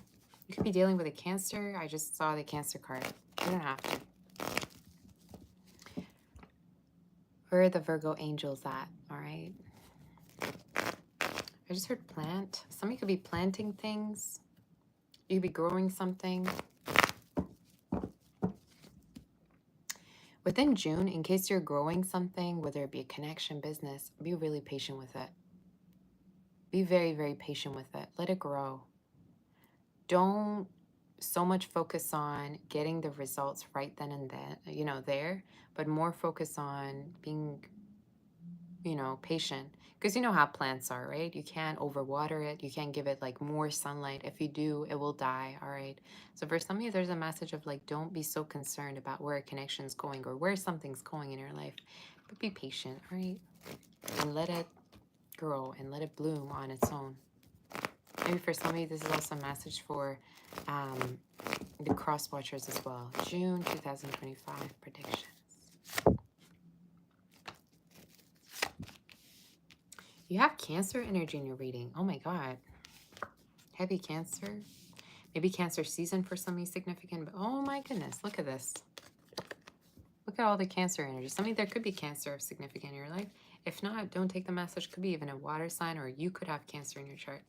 you could be dealing with a Cancer. I just saw the Cancer card. You don't have to. Where are the Virgo angels at? All right. I just heard plant. Some of you could be planting things. You could be growing something. Within June, in case you're growing something, whether it be a connection, business, be really patient with it. Be very, very patient with it. Let it grow. Don't so much focus on getting the results right then and then, there, but more focus on being, patient. Because you know how plants are, right? You can't overwater it. You can't give it like more sunlight. If you do, it will die, all right? So for some of you, there's a message of like, don't be so concerned about where a connection's going or where something's going in your life, but be patient, all right? And let it grow and let it bloom on its own. Maybe for some of you, this is also a message for the cross watchers as well. June 2025 predictions. You have Cancer energy in your reading. Oh my God. Heavy Cancer. Maybe Cancer season for some of you significant, but oh my goodness, look at this. Look at all the Cancer energy. Some of you, there could be Cancer of significant in your life. If not, don't take the message. Could be even a water sign, or you could have Cancer in your chart.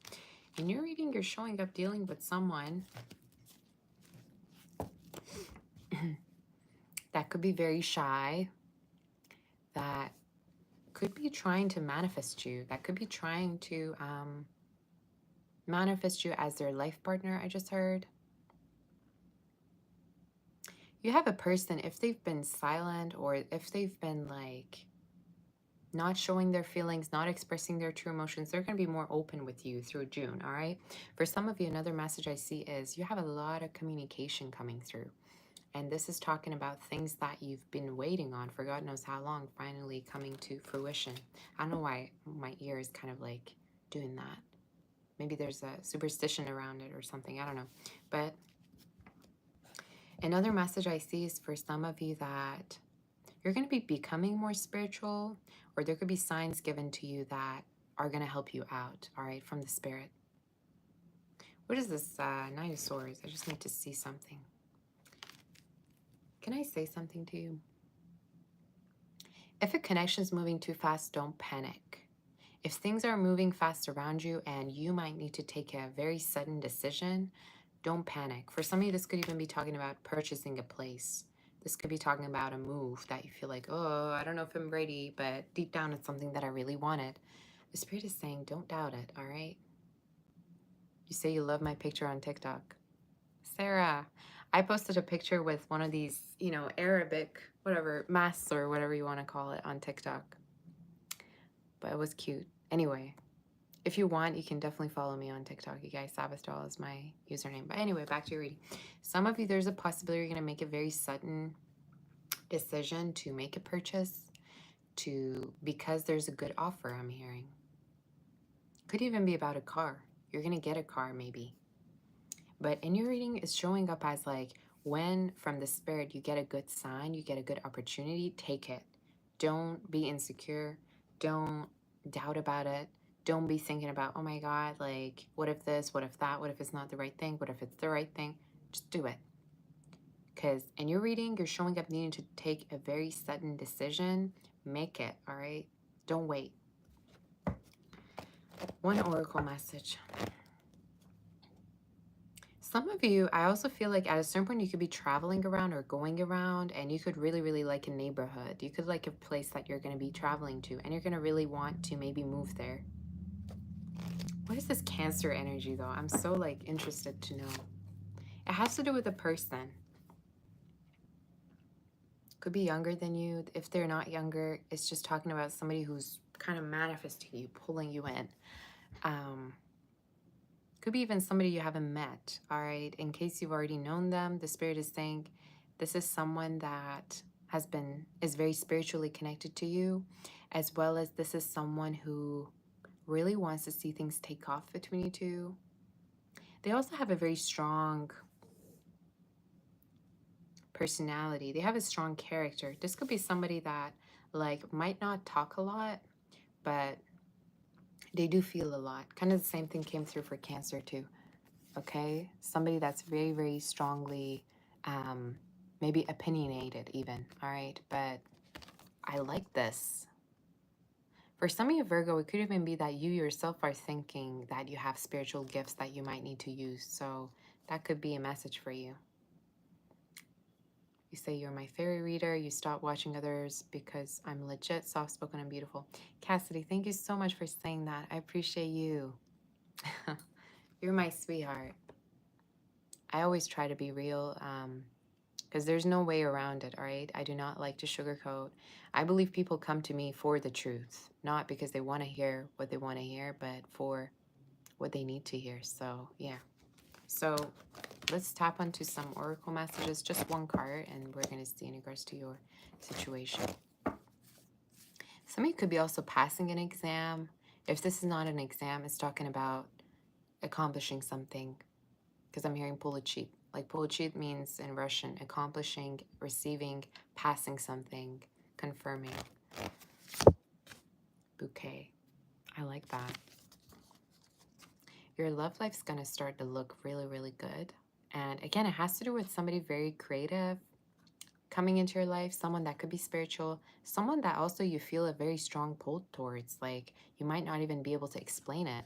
In your reading, you're showing up dealing with someone that could be very shy, that could be trying to manifest you, that could be trying to manifest you as their life partner, I just heard. You have a person, if they've been silent or if they've been like not showing their feelings, not expressing their true emotions, they're going to be more open with you through June, all right? For some of you, another message I see is you have a lot of communication coming through. And this is talking about things that you've been waiting on for God knows how long, finally coming to fruition. I don't know why my ear is kind of like doing that. Maybe there's a superstition around it or something. I don't know. But another message I see is for some of you that you're going to be becoming more spiritual, or there could be signs given to you that are going to help you out, all right, from the spirit. What is this Knight of Swords? I just need to see something. Can I say something to you? If a connection is moving too fast, don't panic. If things are moving fast around you and you might need to take a very sudden decision, don't panic. For some of you, this could even be talking about purchasing a place. This could be talking about a move that you feel like, oh, I don't know if I'm ready, but deep down it's something that I really wanted. The Spirit is saying, don't doubt it, all right? You say you love my picture on TikTok. Sarah, I posted a picture with one of these, Arabic, whatever, masks or whatever you want to call it on TikTok. But it was cute. Anyway, if you want, you can definitely follow me on TikTok. You guys, Sabbathdoll is my username. But anyway, back to your reading. Some of you, there's a possibility you're going to make a very sudden decision to make a purchase because there's a good offer I'm hearing. Could even be about a car. You're going to get a car maybe. But in your reading, it's showing up as like when from the Spirit you get a good sign, you get a good opportunity, take it. Don't be insecure. Don't doubt about it. Don't be thinking about, oh my God, like, what if this, what if that, what if it's not the right thing, what if it's the right thing? Just do it. Because in your reading, you're showing up needing to take a very sudden decision. Make it, all right? Don't wait. One oracle message. Some of you, I also feel like at a certain point you could be traveling around or going around, and you could really, really like a neighborhood. You could like a place that you're going to be traveling to, and you're going to really want to maybe move there. What is this Cancer energy though? I'm so like interested to know. It has to do with a person. Could be younger than you. If they're not younger, it's just talking about somebody who's kind of manifesting you, pulling you in. Could be even somebody you haven't met, all right? In case you've already known them, the Spirit is saying this is someone that is very spiritually connected to you, as well as this is someone who really wants to see things take off between you two. They also have a very strong personality. They have a strong character. This could be somebody that like might not talk a lot, but they do feel a lot. Kind of the same thing came through for Cancer too. Okay, somebody that's very, very strongly maybe opinionated even. All right, but I like this. For some of you, Virgo, it could even be that you yourself are thinking that you have spiritual gifts that you might need to use. So that could be a message for you. You say you're my fairy reader. You stop watching others because I'm legit, soft-spoken, and beautiful. Cassidy, thank you so much for saying that. I appreciate you. You're my sweetheart. I always try to be real because there's no way around it, all right? I do not like to sugarcoat. I believe people come to me for the truth, not because they want to hear what they want to hear, but for what they need to hear. So, yeah. So let's tap onto some oracle messages, just one card, and we're going to see in regards to your situation. Some of you could be also passing an exam. If this is not an exam, it's talking about accomplishing something, because I'm hearing получit. Like получit means in Russian, accomplishing, receiving, passing something, confirming. Bouquet. I like that. Your love life's going to start to look really, really good. And again, it has to do with somebody very creative coming into your life, someone that could be spiritual, someone that also you feel a very strong pull towards. Like you might not even be able to explain it.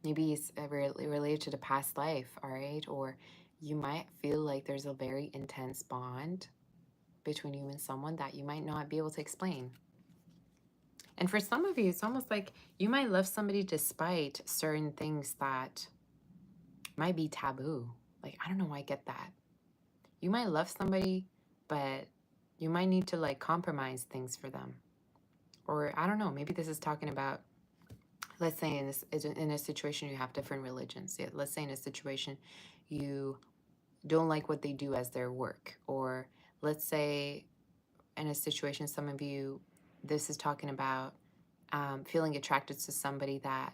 Maybe it's related to the past life, all right? Or you might feel like there's a very intense bond between you and someone that you might not be able to explain. And for some of you, it's almost like you might love somebody despite certain things that might be taboo. Like, I don't know why I get that. You might love somebody, but you might need to like compromise things for them. Or I don't know, maybe this is talking about, let's say in a situation you have different religions. Yeah, let's say in a situation you don't like what they do as their work. Or let's say in a situation, some of you, this is talking about feeling attracted to somebody that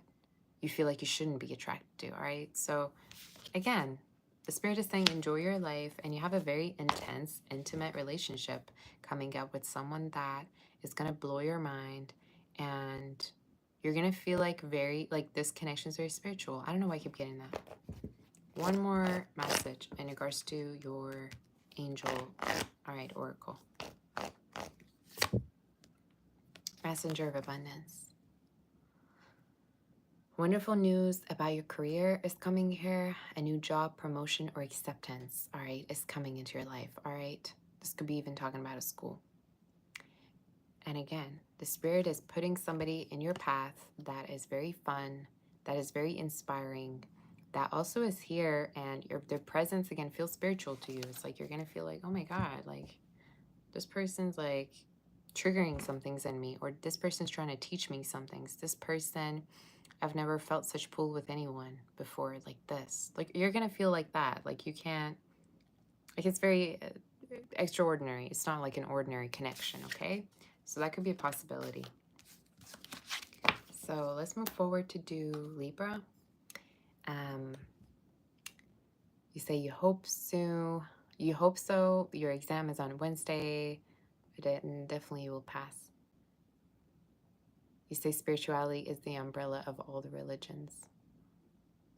you feel like you shouldn't be attracted to, all right? So again, the Spirit is saying enjoy your life, and you have a very intense, intimate relationship coming up with someone that is going to blow your mind, and you're going to feel like this connection is very spiritual. I don't know why I keep getting that. One more message in regards to your angel, all right, oracle. Messenger of abundance. Wonderful news about your career is coming here. A new job, promotion, or acceptance, all right, is coming into your life, all right? This could be even talking about a school. And again, the Spirit is putting somebody in your path that is very fun, that is very inspiring, that also is here, and their presence, again, feels spiritual to you. It's like you're going to feel like, oh my God, like this person's like triggering some things in me, or this person's trying to teach me some things. This person, I've never felt such pull with anyone before like this. Like you're going to feel like that. Like you can't, like it's very extraordinary. It's not like an ordinary connection, okay? So that could be a possibility. So let's move forward to do Libra. You say you hope so. You hope so. Your exam is on Wednesday. And definitely you will pass. You say spirituality is the umbrella of all the religions.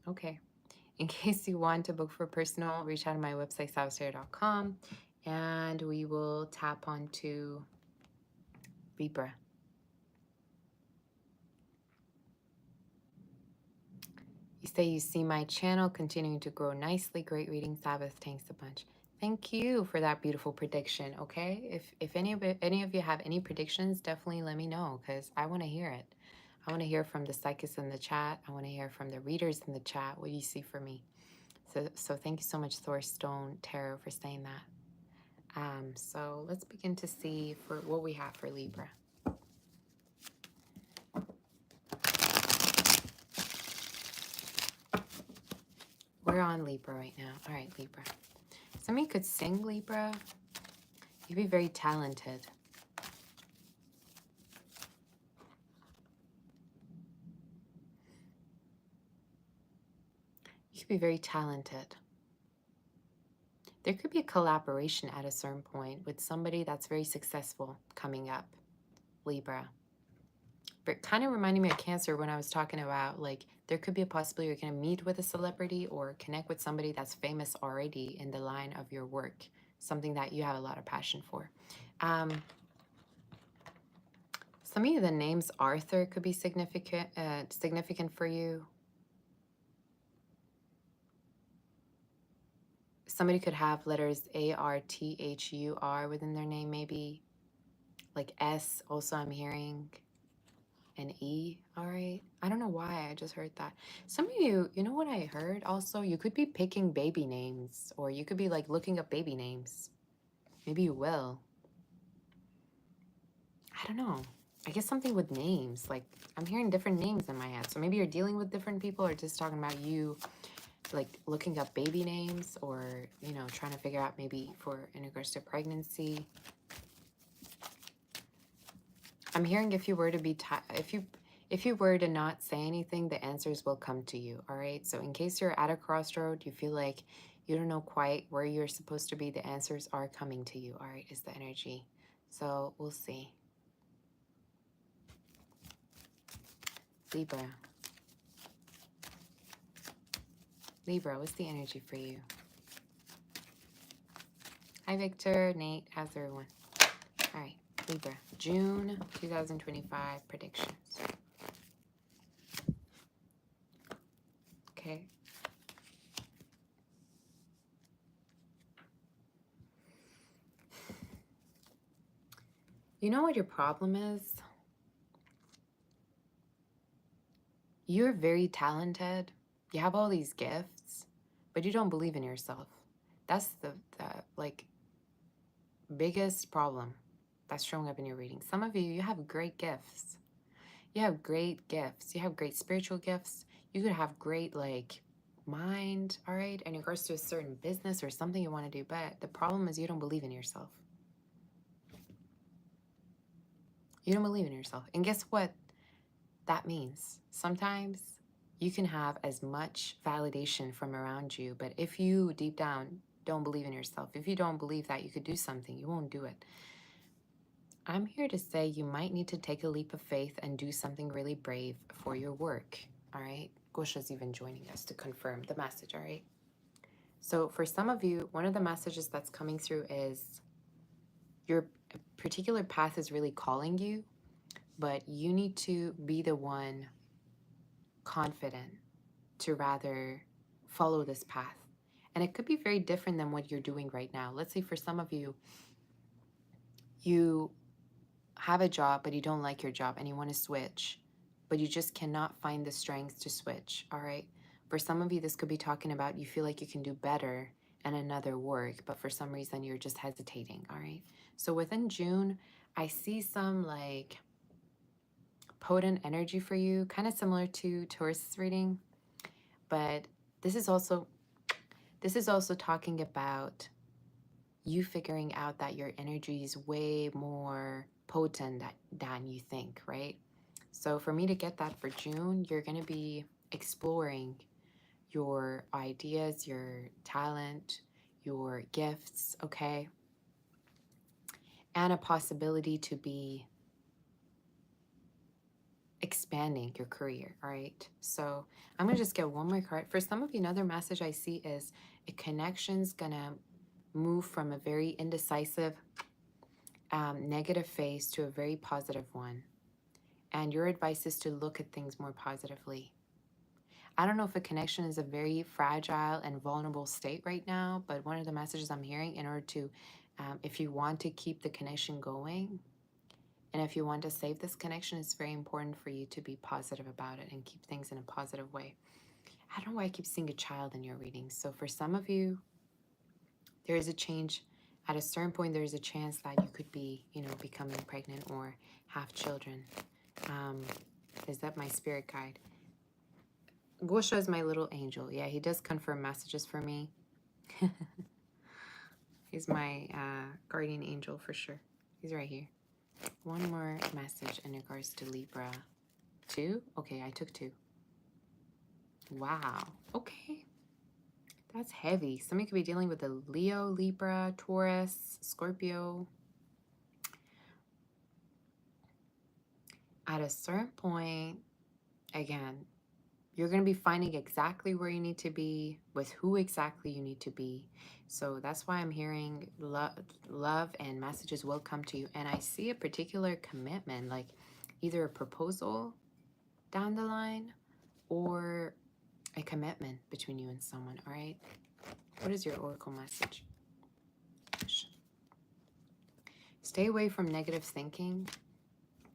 Okay. In case you want to book for personal, reach out to my website, sagittarius.com, and we will tap onto Libra. say you see my channel continuing to grow nicely. Great reading, Sabbath. Thanks a bunch. Thank you for that beautiful prediction. Okay, if any of you have any predictions, definitely let me know because I want to hear it. I want to hear from the psychics in the chat. I want to hear from the readers in the chat. What do you see for me? So thank you so much, Thorstone Tarot, for saying that. So let's begin to see for what we have for Libra. We're on Libra right now. All right, Libra. Somebody could sing, Libra. You'd be very talented. You could be very talented. There could be a collaboration at a certain point with somebody that's very successful coming up, Libra. But kind of reminding me of Cancer when I was talking about, like, there could be a possibility you're going to meet with a celebrity or connect with somebody that's famous already in the line of your work, something that you have a lot of passion for. Some of you, the names Arthur could be significant for you. Somebody could have letters A-R-T-H-U-R within their name, maybe. Like S, also I'm hearing. An E, all right? I don't know why, I just heard that. Some of you, you know what I heard also? You could be picking baby names, or you could be like looking up baby names. Maybe you will. I don't know. I guess something with names. Like, I'm hearing different names in my head. So maybe you're dealing with different people or just talking about you, like looking up baby names or, you know, trying to figure out maybe for in regards to pregnancy. I'm hearing if you were to be, if you were to not say anything, the answers will come to you, all right? So in case you're at a crossroad, you feel like you don't know quite where you're supposed to be, the answers are coming to you, all right, is the energy. So we'll see. Libra. Libra, what's the energy for you? Hi, Victor, Nate, how's everyone? All right, Libra, June 2025 predictions. Okay. You know what your problem is? You're very talented. You have all these gifts, but you don't believe in yourself. That's the like biggest problem that's showing up in your reading. Some of you, you have great gifts. You have great gifts. You have great spiritual gifts. You could have great like mind, all right, in regards to a certain business or something you want to do. But the problem is you don't believe in yourself. You don't believe in yourself. And guess what that means? Sometimes you can have as much validation from around you, but if you deep down don't believe in yourself, if you don't believe that you could do something, you won't do it. I'm here to say you might need to take a leap of faith and do something really brave for your work, all right? Gosha's even joining us to confirm the message, all right? So for some of you, one of the messages that's coming through is your particular path is really calling you, but you need to be the one confident to rather follow this path. And it could be very different than what you're doing right now. Let's say for some of you, you have a job, but you don't like your job and you want to switch, but you just cannot find the strength to switch, all right? For some of you, this could be talking about you feel like you can do better in another work, but for some reason you're just hesitating, all right? So within June, I see some like potent energy for you, kind of similar to Taurus reading, but this is also talking about you figuring out that your energy is way more potent than you think, right? So for me to get that for June, you're going to be exploring your ideas, your talent, your gifts, okay? And a possibility to be expanding your career, all right? So I'm going to just get one more card. For some of you, another message I see is a connection's going to move from a very indecisive, negative phase to a very positive one. And your advice is to look at things more positively. I don't know if a connection is a very fragile and vulnerable state right now, but one of the messages I'm hearing, in order to, if you want to keep the connection going, and if you want to save this connection, it's very important for you to be positive about it and keep things in a positive way. I don't know why I keep seeing a child in your readings. So for some of you, there is a change. At a certain point, there is a chance that you could be, becoming pregnant or have children. Is that my spirit guide? Gosha is my little angel. Yeah, he does confirm messages for me. He's my guardian angel for sure. He's right here. One more message in regards to Libra. 2? Okay, I took 2. Wow. Okay. That's heavy. Somebody could be dealing with a Leo, Libra, Taurus, Scorpio. At a certain point, again, you're going to be finding exactly where you need to be, with who exactly you need to be. So that's why I'm hearing love and messages will come to you. And I see a particular commitment, like either a proposal down the line or a commitment between you and someone, all right? What is your oracle message? Stay away from negative thinking.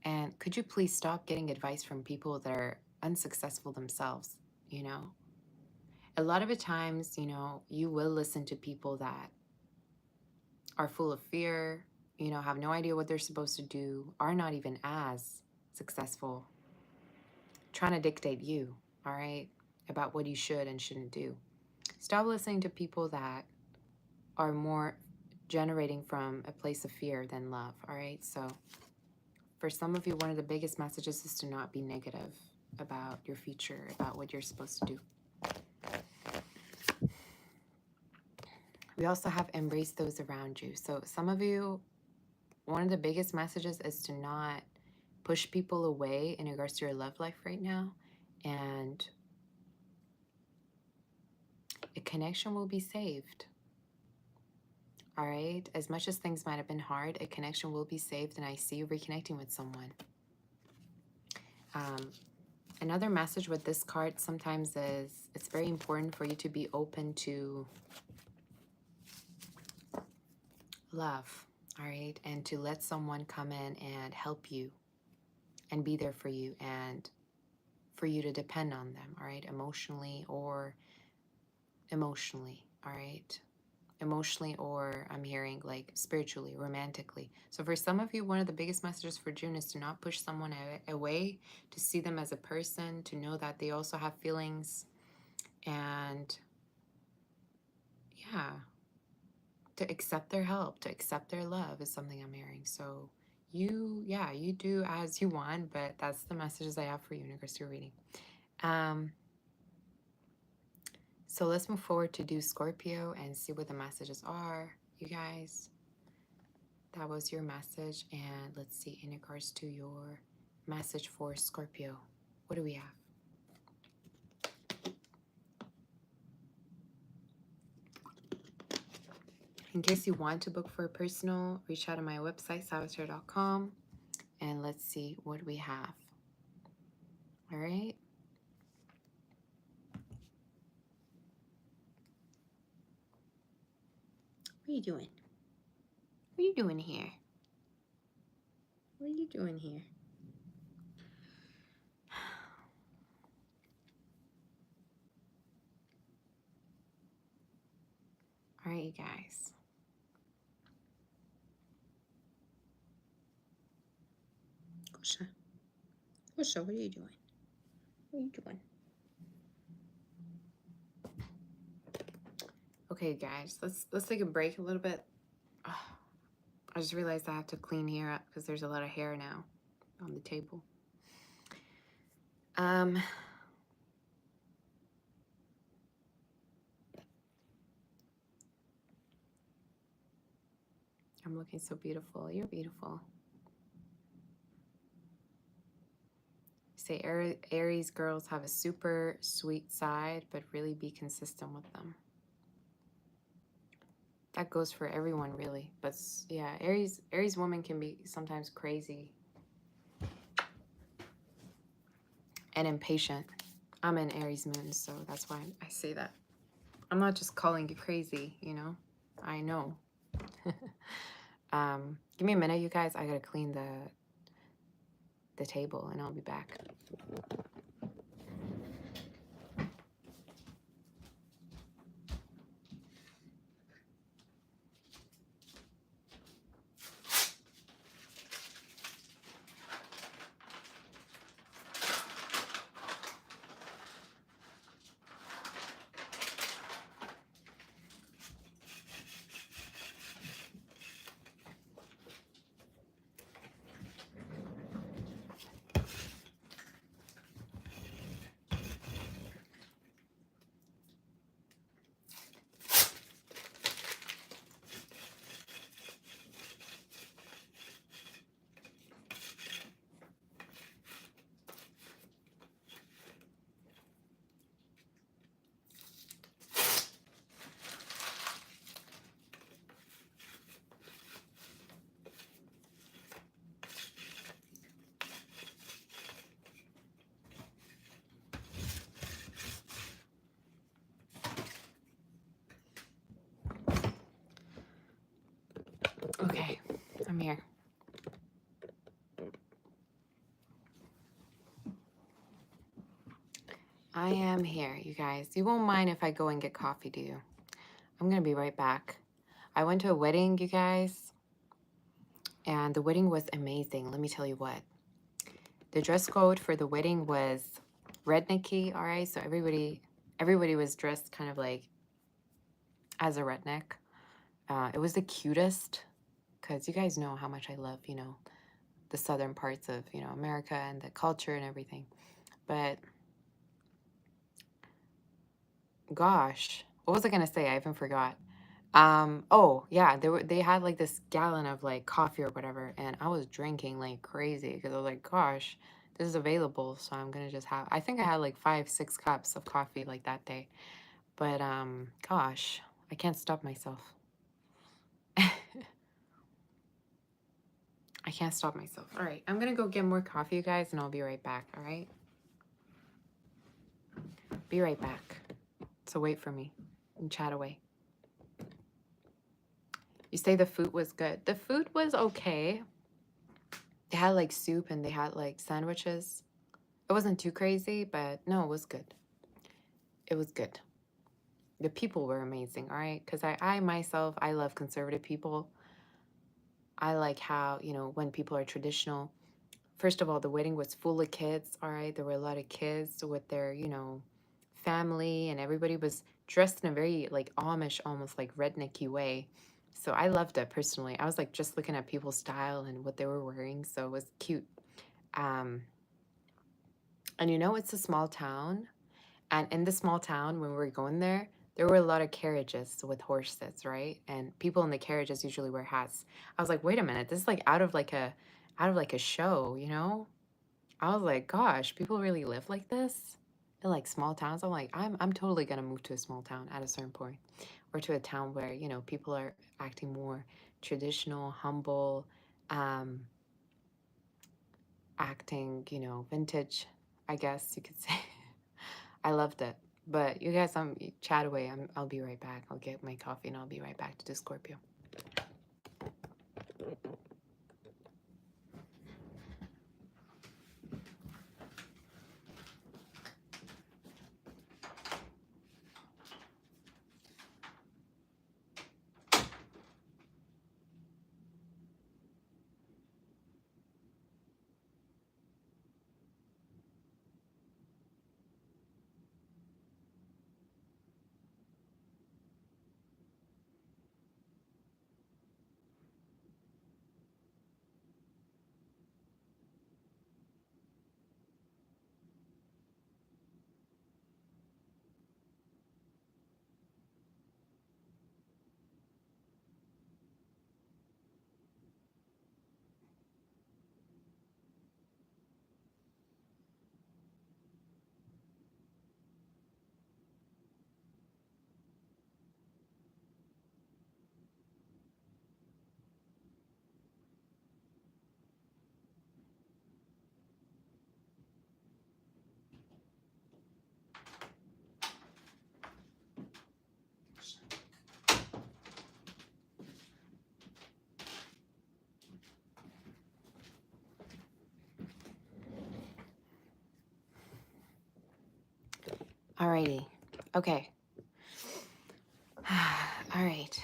And could you please stop getting advice from people that are unsuccessful themselves, A lot of the times, you will listen to people that are full of fear, have no idea what they're supposed to do, are not even as successful, trying to dictate you, all right, about what you should and shouldn't do. Stop listening to people that are more generating from a place of fear than love, all right? So for some of you, one of the biggest messages is to not be negative about your future, about what you're supposed to do. We also have embrace those around you. So some of you, one of the biggest messages is to not push people away in regards to your love life right now. And a connection will be saved. All right? As much as things might have been hard, a connection will be saved, and I see you reconnecting with someone. Another message with this card sometimes is it's very important for you to be open to love, all right? And to let someone come in and help you and be there for you, and for you to depend on them, all right? Emotionally, all right? Emotionally, or I'm hearing like spiritually, romantically. So for some of you, one of the biggest messages for June is to not push someone away, to see them as a person, to know that they also have feelings, and yeah, to accept their help, to accept their love is something I'm hearing. So you do as you want, but that's the messages I have for you in regards to your reading. So let's move forward to do Scorpio and see what the messages are, you guys. That was your message. And let's see, in regards to your message for Scorpio, what do we have? In case you want to book for a personal, reach out to my website, saboteur.com, and let's see what we have. All right. What are you doing? What are you doing here? What are you doing here? All right, you guys. Gosha, what are you doing? What are you doing? Okay, guys, let's take a break a little bit. I just realized I have to clean hair up because there's a lot of hair now on the table. I'm looking so beautiful. You're beautiful. Say Aries girls have a super sweet side, but really be consistent with them. That goes for everyone, really. But yeah, Aries women can be sometimes crazy and impatient. I'm an Aries moon, so that's why I say that. I'm not just calling you crazy, you know? I know. Give me a minute, you guys. I gotta clean the table and I'll be back. Okay, I'm here. I am here, you guys. You won't mind if I go and get coffee, do you? I'm gonna be right back. I went to a wedding, you guys, and the wedding was amazing. Let me tell you what. The dress code for the wedding was rednecky, all right? So everybody was dressed kind of like as a redneck. It was the cutest because you guys know how much I love, you know, the southern parts of, you know, America and the culture and everything. But gosh, what was I gonna say? I even forgot. Oh yeah, they had like this gallon of like coffee or whatever, and I was drinking like crazy because I was like, gosh, this is available, so I'm gonna just have. I think I had like 5, 6 cups of coffee like that day, but gosh, I can't stop myself. I can't stop myself. All right, I'm gonna go get more coffee, you guys, and I'll be right back. All right, be right back. So wait for me and chat away. You say the food was good. The food was okay. They had like soup and they had like sandwiches. It wasn't too crazy, but no, it was good. It was good. The people were amazing, all right? Because I myself, I love conservative people. I like how, you know, when people are traditional. First of all, the wedding was full of kids, all right? There were a lot of kids with their, you know, family, and everybody was dressed in a very like Amish, almost like rednecky way. So I loved it personally. I was like just looking at people's style and what they were wearing, so it was cute. Um, and you know, it's a small town. And in the small town, when we were going there, there were a lot of carriages with horses, right? And people in the carriages usually wear hats. I was like, wait a minute, this is like out of like a show, you know? I was like, gosh, people really live like this in like small towns. I'm like, I'm totally gonna move to a small town at a certain point, or to a town where, you know, people are acting more traditional, humble, um, acting, you know, vintage, I guess you could say. I loved it. But you guys, chat away. I'll be right back. I'll get my coffee and I'll be right back to do Scorpio. Alrighty. Okay. All right.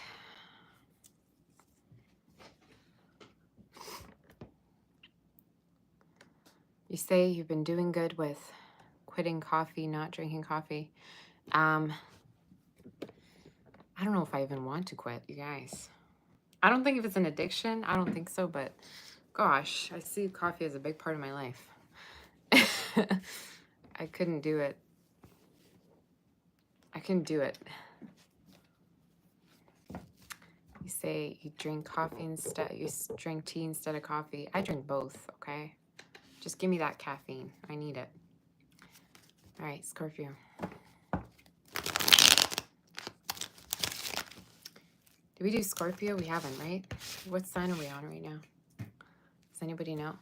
You say you've been doing good with quitting coffee, not drinking coffee. I don't know if I even want to quit, you guys. I don't think if it's an addiction. I don't think so, but gosh, I see coffee as a big part of my life. I couldn't do it. I couldn't do it. You say you drink coffee instead, you drink tea instead of coffee. I drink both, okay? Just give me that caffeine. I need it. All right, Scorpio. Did we do Scorpio? We haven't, right? What sign are we on right now? Does anybody know?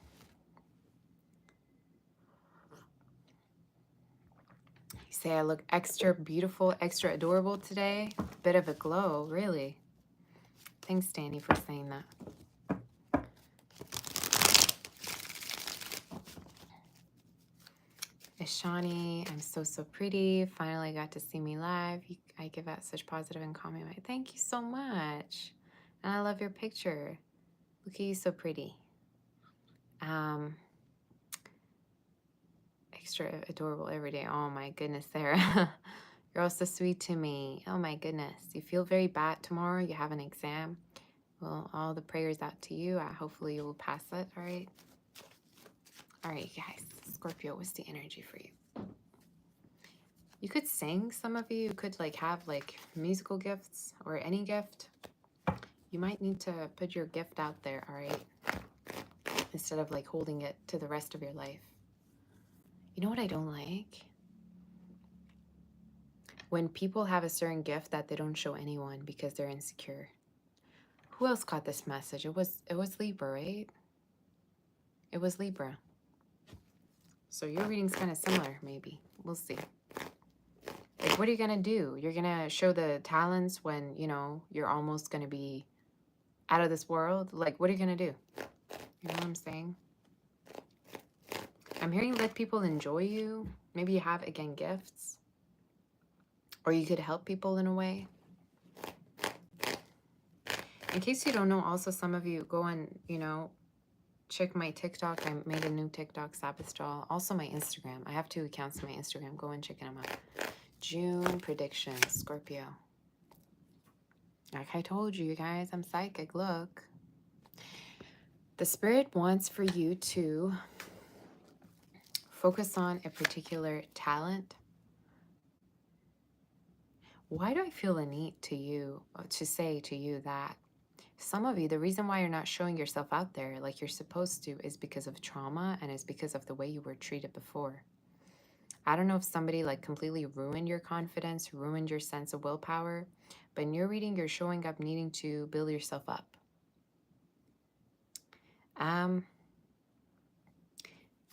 You say I look extra beautiful, extra adorable today. Bit of a glow, really. Thanks, Danny, for saying that. Ishani, I'm so pretty. Finally got to see me live. I give out such positive and calming light. Thank you so much. And I love your picture. Look at you, so pretty. Extra adorable every day. Oh my goodness, Sarah. You're all so sweet to me. Oh my goodness. You feel very bad tomorrow. You have an exam. Well, all the prayers out to you. Hopefully you will pass it. All right. All right, guys. Scorpio, what's the energy for you? You could sing, some of you. You could like have like musical gifts or any gift. You might need to put your gift out there, all right? Instead of like holding it to the rest of your life. You know what I don't like? When people have a certain gift that they don't show anyone because they're insecure. Who else got this message? It was Libra, right? It was Libra. So your reading's kind of similar, maybe. We'll see. Like, what are you going to do? You're going to show the talents when, you know, you're almost going to be out of this world? Like, what are you going to do? You know what I'm saying? I'm hearing let people enjoy you. Maybe you have, again, gifts. Or you could help people in a way. In case you don't know, also some of you go and, you know, check my TikTok. I made a new TikTok, Sabbath Doll. Also my Instagram. I have 2 accounts on my Instagram. Go and check them out. June predictions, Scorpio. Like I told you, you guys, I'm psychic. Look. The Spirit wants for you to focus on a particular talent. Why do I feel a need to say to you that some of you, the reason why you're not showing yourself out there like you're supposed to is because of trauma and is because of the way you were treated before. I don't know if somebody like completely ruined your confidence, ruined your sense of willpower, but in your reading, you're showing up needing to build yourself up.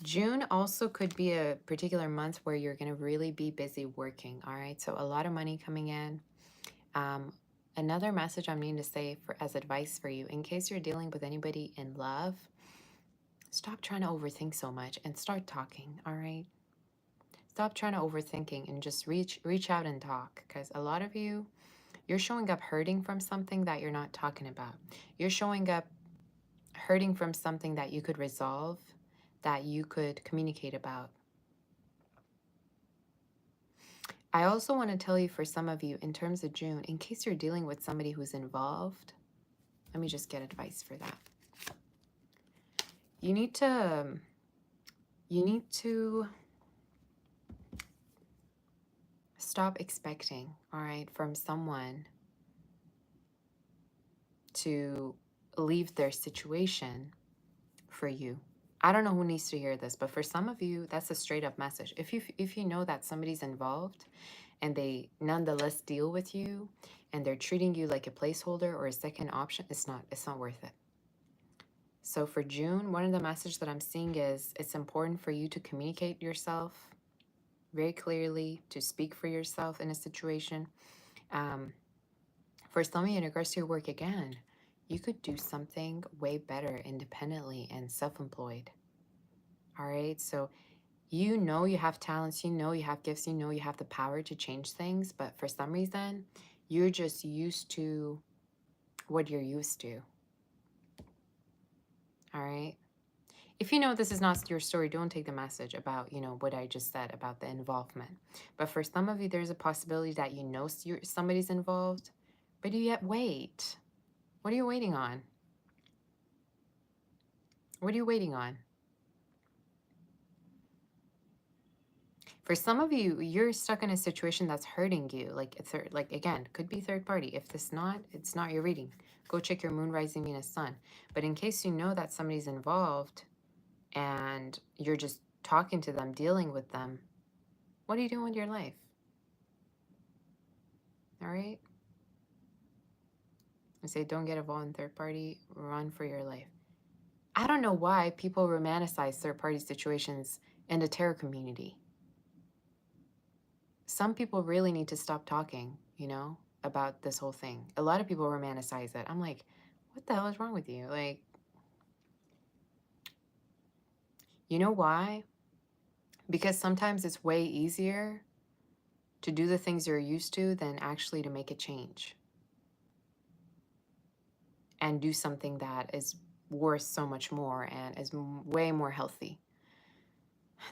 June also could be a particular month where you're going to really be busy working, all right? So a lot of money coming in. Another message I'm needing to say as advice for you, in case you're dealing with anybody in love, stop trying to overthink so much and start talking, all right? Stop trying to overthinking and just reach out and talk, because a lot of you, you're showing up hurting from something that you're not talking about. You're showing up hurting from something that you could resolve, that you could communicate about. I also want to tell you, for some of you, in terms of June, in case you're dealing with somebody who's involved, let me just get advice for that. You need to stop expecting, all right, from someone to leave their situation for you. I don't know who needs to hear this, but for some of you, that's a straight up message. If you know that somebody's involved and they nonetheless deal with you and they're treating you like a placeholder or a second option, it's not worth it. So for June, one of the messages that I'm seeing is it's important for you to communicate yourself very clearly, to speak for yourself in a situation. For some of you in regards to your work, again, you could do something way better independently and self-employed. All right, so You know you have talents, you know you have gifts, you know you have the power to change things, but for some reason, you're just used to what you're used to. All right? If you know this is not your story, don't take the message about, what I just said about the involvement. But for some of you, there's a possibility that you know somebody's involved, but you yet wait. What are you waiting on? What are you waiting on? For some of you, you're stuck in a situation that's hurting you. Like again, could be third party. If it's not your reading. Go check your moon, rising, Venus, sun. But in case you know that somebody's involved and you're just talking to them, dealing with them, what are you doing with your life? All right? I say don't get involved in third party, run for your life. I don't know why people romanticize third party situations in the tarot community. Some people really need to stop talking, about this whole thing. A lot of people romanticize it. I'm like, what the hell is wrong with you? Like, you know why? Because sometimes it's way easier to do the things you're used to than actually to make a change and do something that is worth so much more and is way more healthy.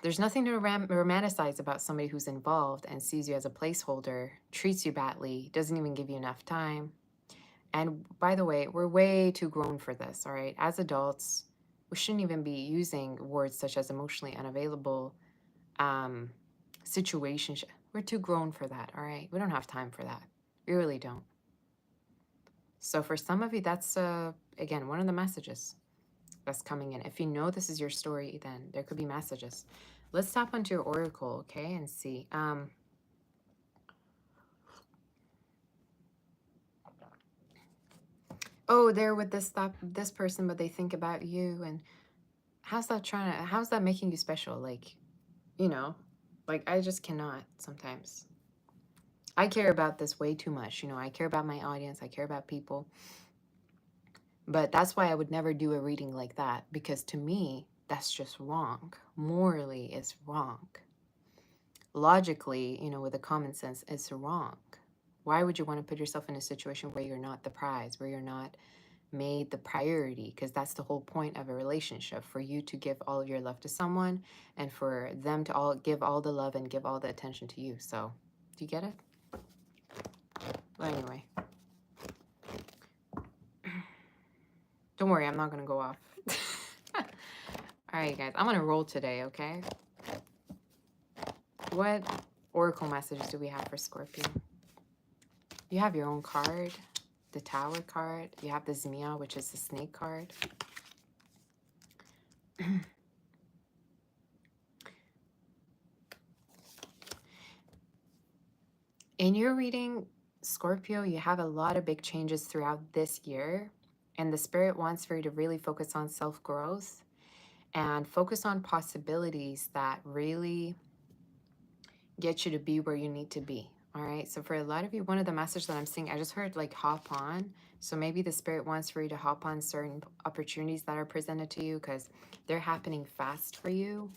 There's nothing to romanticize about somebody who's involved and sees you as a placeholder, treats you badly, doesn't even give you enough time. And by the way, we're way too grown for this, all right? As adults, we shouldn't even be using words such as emotionally unavailable, situationship. We're too grown for that, all right? We don't have time for that. We really don't. So for some of you, that's, again, one of the messages that's coming in. If you know this is your story, then there could be messages. Let's tap onto your oracle, okay, and see. Oh, they're with this person, but they think about you, and how's that making you special? Like, I just cannot sometimes. I care about this way too much. I care about my audience. I care about people. But that's why I would never do a reading like that, because to me, that's just wrong. Morally, it's wrong. Logically, with a common sense, it's wrong. Why would you want to put yourself in a situation where you're not the prize, where you're not made the priority? Because that's the whole point of a relationship, for you to give all of your love to someone and for them to all give all the love and give all the attention to you. So, do you get it? Well, anyway. Don't worry, I'm not going to go off. All right, guys. I'm going to roll today, okay? What oracle messages do we have for Scorpio? You have your own card, the Tower card. You have the Zmia, which is the snake card. In your reading, Scorpio, you have a lot of big changes throughout this year. And the Spirit wants for you to really focus on self-growth and focus on possibilities that really get you to be where you need to be. All right. So for a lot of you, one of the messages that I'm seeing, I just heard like hop on. So maybe the Spirit wants for you to hop on certain opportunities that are presented to you because they're happening fast for you.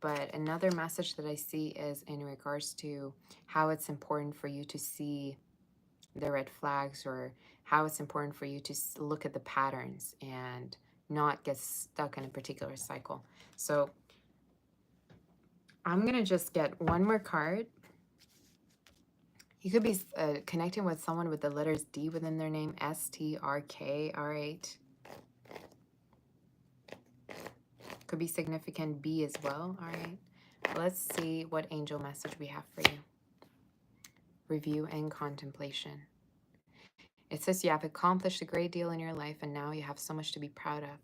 But another message that I see is in regards to how it's important for you to see the red flags, or how it's important for you to look at the patterns and not get stuck in a particular cycle. So I'm going to just get one more card. You could be connecting with someone with the letters D within their name, S-T-R-K, all right. Could be significant B as well, all right. Let's see what angel message we have for you. Review and contemplation. It says you have accomplished a great deal in your life and now you have so much to be proud of.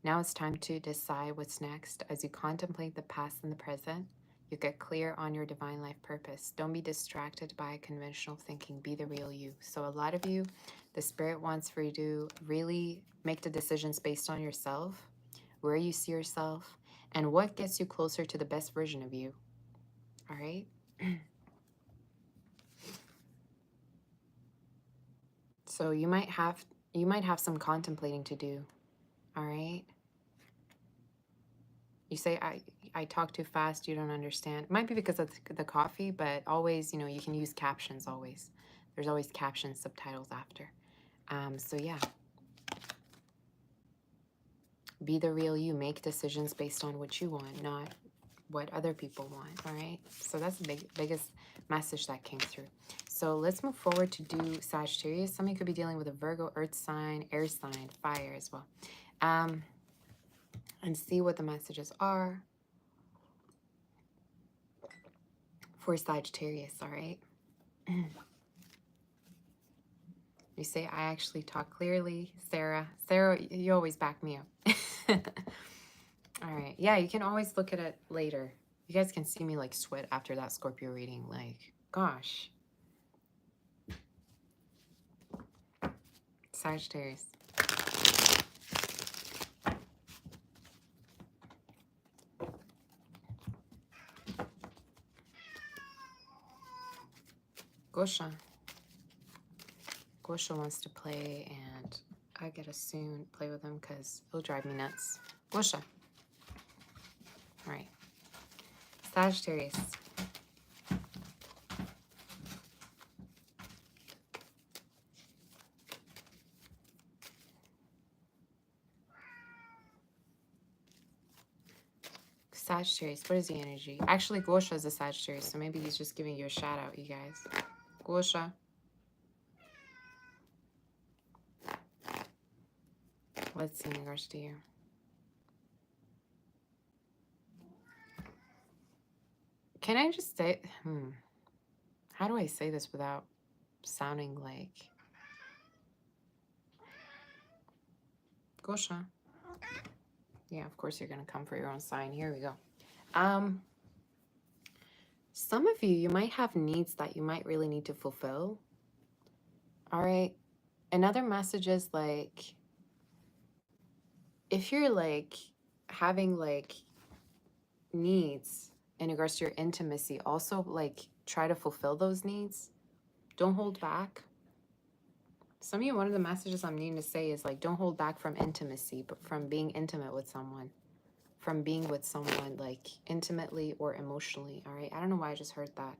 Now it's time to decide what's next. As you contemplate the past and the present, you get clear on your divine life purpose. Don't be distracted by conventional thinking. Be the real you. So a lot of you, the Spirit wants for you to really make the decisions based on yourself, where you see yourself, and what gets you closer to the best version of you. All right? So you might have some contemplating to do. All right? You say, I talk too fast, you don't understand. It might be because of the coffee, but always, you know, you can use captions always. There's always captions, subtitles after. So yeah. Be the real you. Make decisions based on what you want, not what other people want, all right? So that's the biggest message that came through. So let's move forward to do Sagittarius. Somebody could be dealing with a Virgo, earth sign, air sign, fire as well. And see what the messages are for Sagittarius, all right? You say, I actually talk clearly, Sarah. Sarah, you always back me up. All right. Yeah, you can always look at it later. You guys can see me like sweat after that Scorpio reading. Like, gosh. Sagittarius. Gosha. Gosha wants to play, and I gotta soon play with him because it'll drive me nuts. Gosha. All right. Sagittarius. Sagittarius, what is the energy? Actually, Gosha is a Sagittarius, so maybe he's just giving you a shout out, you guys. Gosha. Let's see in regards to you. Can I just say, how do I say this without sounding like Gosha? Yeah, of course you're going to come for your own sign. Here we go. Some of you might have needs that you might really need to fulfill. All right. Another message is like, if you're like having like needs in regards to your intimacy, also like try to fulfill those needs. Don't hold back. Some of you, one of the messages I'm needing to say is like, don't hold back from intimacy, but from being intimate with someone, from being with someone like intimately or emotionally. All right. I don't know why I just heard that.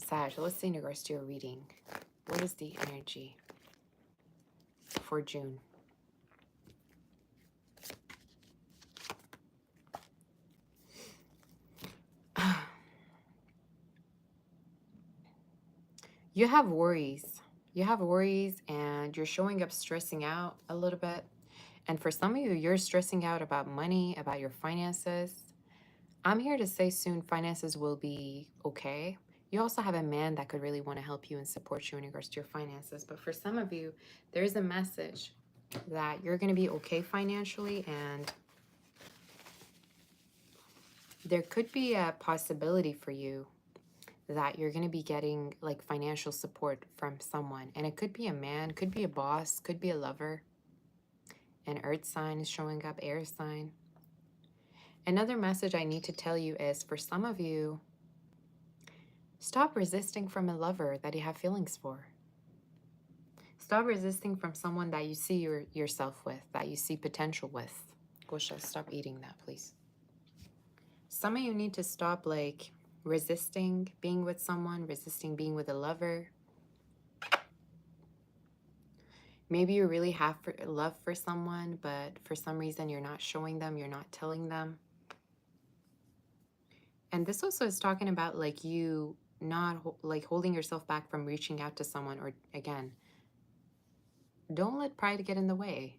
Sag, let's see in regards to your reading. What is the energy for June? You have worries. You have worries and you're showing up stressing out a little bit. And for some of you, you're stressing out about money, about your finances. I'm here to say soon finances will be okay. You also have a man that could really want to help you and support you in regards to your finances. But for some of you, there's a message that you're going to be okay financially, and there could be a possibility for you that you're going to be getting like financial support from someone. And it could be a man, could be a boss, could be a lover. An earth sign is showing up, air sign. Another message I need to tell you is for some of you, stop resisting from a lover that you have feelings for. Stop resisting from someone that you see yourself with, that you see potential with. Gosha, stop eating that, please. Some of you need to stop like resisting being with someone, resisting being with a lover. Maybe you really have love for someone, but for some reason you're not showing them, you're not telling them. And this also is talking about like you not like holding yourself back from reaching out to someone, or again, don't let pride get in the way.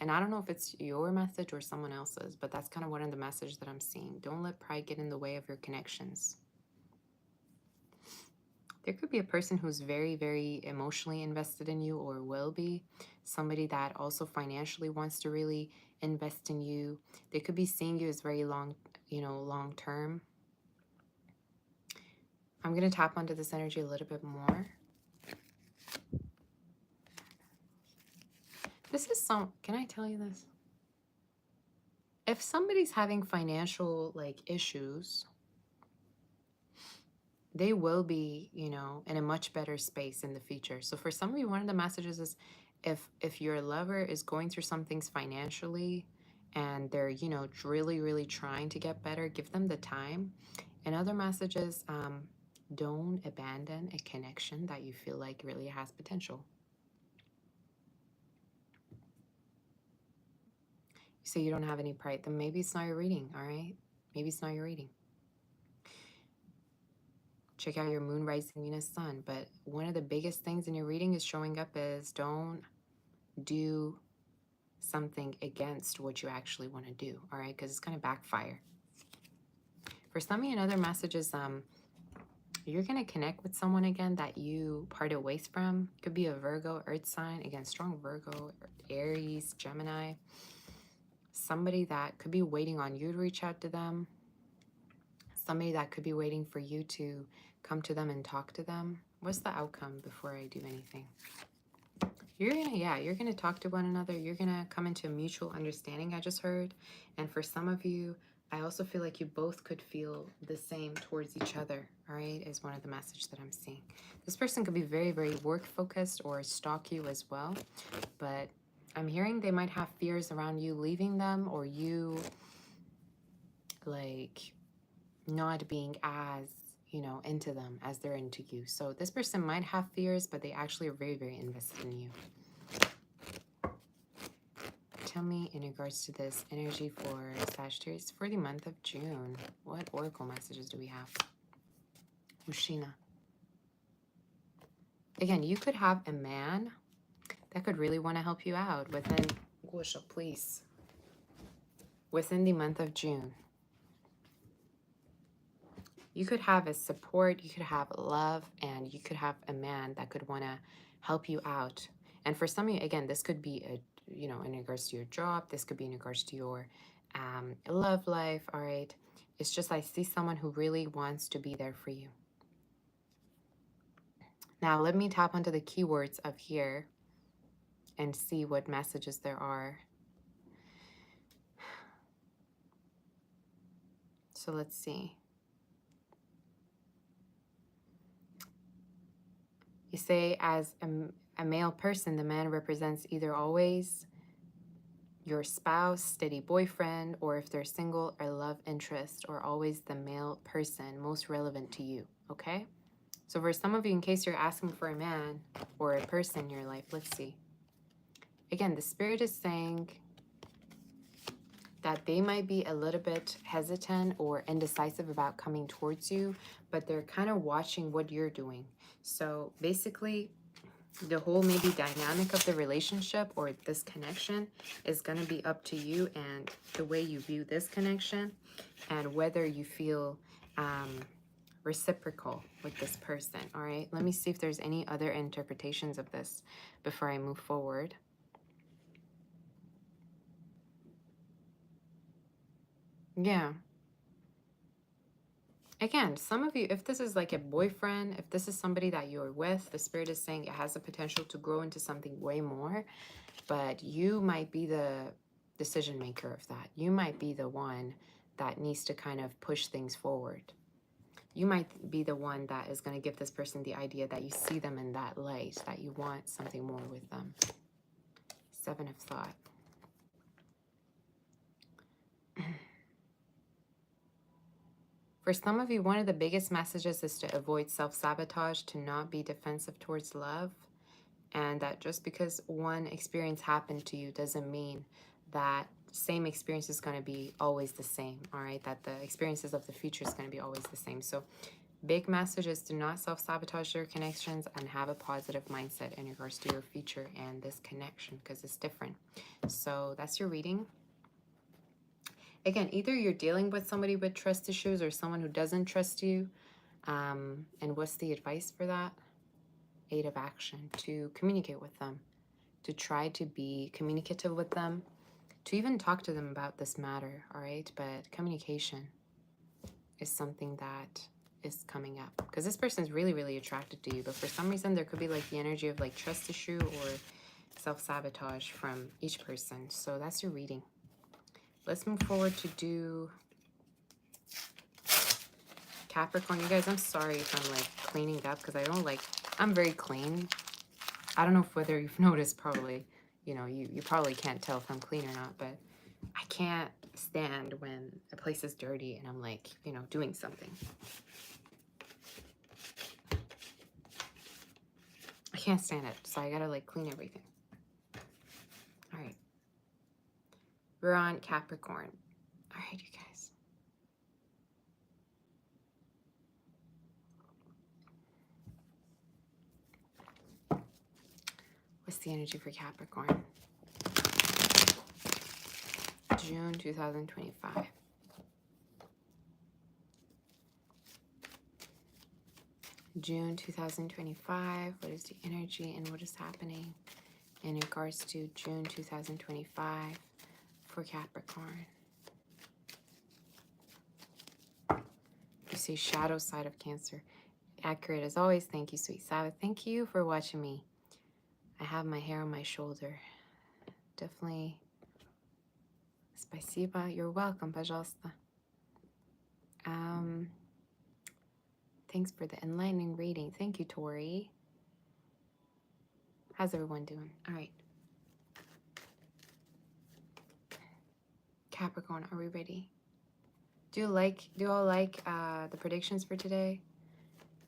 And I don't know if it's your message or someone else's, but that's kind of one of the messages that I'm seeing. Don't let pride get in the way of your connections. There could be a person who's very, very emotionally invested in you, or will be. Somebody that also financially wants to really invest in you. They could be seeing you as very long term. I'm going to tap onto this energy a little bit more. This is can I tell you this? If somebody's having financial like issues, they will be, you know, in a much better space in the future. So for some of you, one of the messages is if your lover is going through some things financially and they're, you know, really trying to get better, give them the time. And other messages, don't abandon a connection that you feel like really has potential. You say you don't have any pride, then maybe it's not your reading, all right? Maybe it's not your reading. Check out your moon, rising, Venus, sun. But one of the biggest things in your reading is showing up is don't do something against what you actually want to do, all right? Because it's going to backfire. For some of you, another message is you're going to connect with someone again that you parted ways from. Could be a Virgo, earth sign. Again, strong Virgo, Aries, Gemini. Somebody that could be waiting on you to reach out to them. Somebody that could be waiting for you to come to them and talk to them. What's the outcome before I do anything? You're gonna talk to one another. You're gonna come into a mutual understanding, I just heard. And for some of you, I also feel like you both could feel the same towards each other, all right, is one of the messages that I'm seeing. This person could be very work focused or stalk you as well. But I'm hearing they might have fears around you leaving them, or you like not being as, you know, into them as they're into you. So this person might have fears, but they actually are very invested in you. Tell me in regards to this energy for Sagittarius for the month of June. What oracle messages do we have? Ushina. Again, you could have a man that could really want to help you out within, Gosha, please, within the month of June. You could have a support, you could have love, and you could have a man that could want to help you out. And for some of you, again, this could be a, you know, in regards to your job, this could be in regards to your love life, all right? It's just I see someone who really wants to be there for you. Now, let me tap onto the keywords of here and see what messages there are. So let's see. You say as a male person, the man represents either always your spouse, steady boyfriend, or if they're single, or love interest, or always the male person most relevant to you, okay? So for some of you, in case you're asking for a man or a person in your life, let's see. Again, the spirit is saying that they might be a little bit hesitant or indecisive about coming towards you, but they're kind of watching what you're doing. So basically, the whole maybe dynamic of the relationship or this connection is going to be up to you and the way you view this connection and whether you feel reciprocal with this person, all right? Let me see if there's any other interpretations of this before I move forward. Yeah. Again, some of you, if this is like a boyfriend, if this is somebody that you're with, the spirit is saying it has the potential to grow into something way more, but you might be the decision maker of that. You might be the one that needs to kind of push things forward. You might be the one that is going to give this person the idea that you see them in that light, that you want something more with them. Seven of Thought. For some of you, one of the biggest messages is to avoid self-sabotage, to not be defensive towards love, and that just because one experience happened to you doesn't mean that same experience is going to be always the same, all right? That the experiences of the future is going to be always the same. So big message is to not self-sabotage your connections and have a positive mindset in regards to your future and this connection because it's different. So that's your reading. Again, either you're dealing with somebody with trust issues or someone who doesn't trust you. And what's the advice for that? 8 of Action. To communicate with them, to try to be communicative with them, to even talk to them about this matter, all right? But communication is something that is coming up because this person is really attracted to you, but for some reason there could be like the energy of like trust issue or self-sabotage from each person. So that's your reading. Let's move forward to do Capricorn, you guys, I'm sorry if I'm like cleaning up because I don't like, I'm very clean. I don't know if whether you've noticed, probably, you know, you probably can't tell if I'm clean or not, but I can't stand when a place is dirty and I'm like, you know, doing something. I can't stand it, so I gotta like clean everything. All right. We're on Capricorn. All right, you guys. What's the energy for Capricorn? June 2025. June 2025. What is the energy and what is happening in regards to June 2025 for Capricorn? You see shadow side of Cancer. Accurate as always. Thank you, sweet Sabbath. Thank you for watching me. I have my hair on my shoulder. Definitely. Спасибо. You're welcome, пожалуйста. Thanks for the enlightening reading. Thank you, Tori. How's everyone doing? All right. Capricorn, are we ready? Do you all like the predictions for today?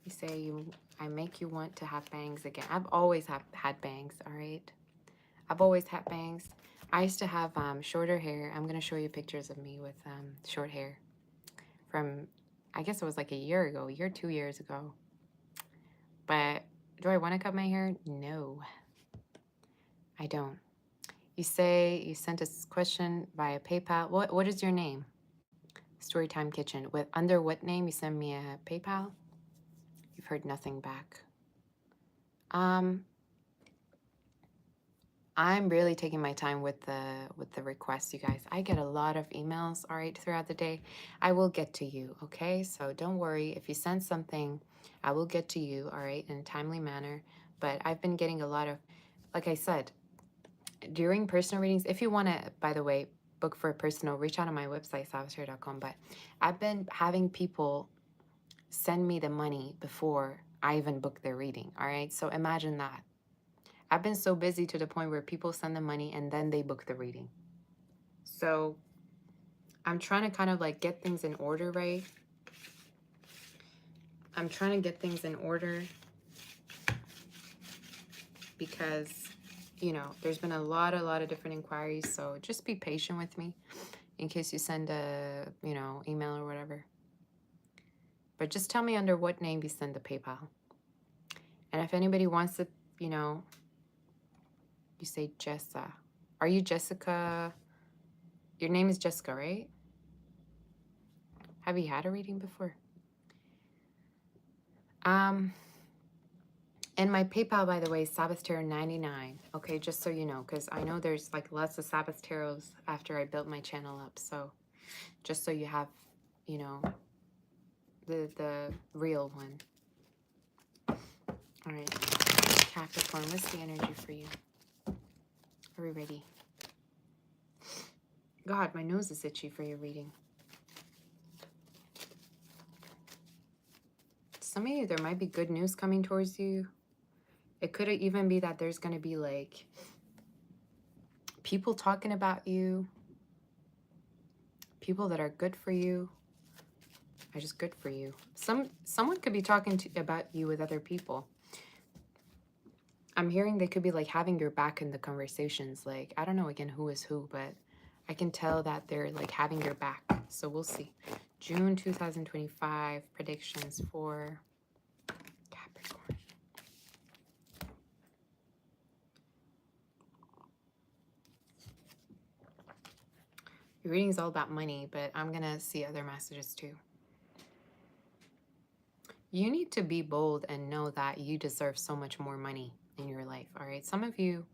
You say I make you want to have bangs again. I've always had bangs, all right? I've always had bangs. I used to have shorter hair. I'm going to show you pictures of me with short hair from, I guess it was like a year, 2 years ago. But do I want to cut my hair? No, I don't. You say you sent us a question via PayPal. What is your name? Storytime Kitchen. Under what name you send me a PayPal? You've heard nothing back. I'm really taking my time with the requests, you guys. I get a lot of emails, all right, throughout the day. I will get to you, okay? So don't worry. If you send something, I will get to you, all right, in a timely manner. But I've been getting a lot of, like I said, during personal readings, if you want to, by the way, book for a personal, reach out on my website, saboteur.com. But I've been having people send me the money before I even book their reading, all right? So imagine that. I've been so busy to the point where people send the money and then they book the reading. So I'm trying to kind of like get things in order, right? I'm trying to get things in order because, you know, there's been a lot of different inquiries. So just be patient with me in case you send a, you know, email or whatever. But just tell me under what name you send the PayPal. And if anybody wants to, you know, you say Jessa. Are you Jessica? Your name is Jessica, right? Have you had a reading before? And my PayPal, by the way, is Saboteur99. Okay, just so you know, because I know there's like lots of Saboteuros after I built my channel up. So just so you have, you know, the real one. All right, Capricorn, what's the energy for you? Are we ready? God, my nose is itchy for your reading. Some of you, there might be good news coming towards you. It could even be that there's going to be like people talking about you, people that are good for you, are just good for you. Someone could be talking about you with other people. I'm hearing they could be like having your back in the conversations. Like, I don't know again who is who, but I can tell that they're like having your back. So we'll see. June 2025 predictions for Capricorn. Your reading is all about money, but I'm going to see other messages too. You need to be bold and know that you deserve so much more money in your life, all right? Some of you,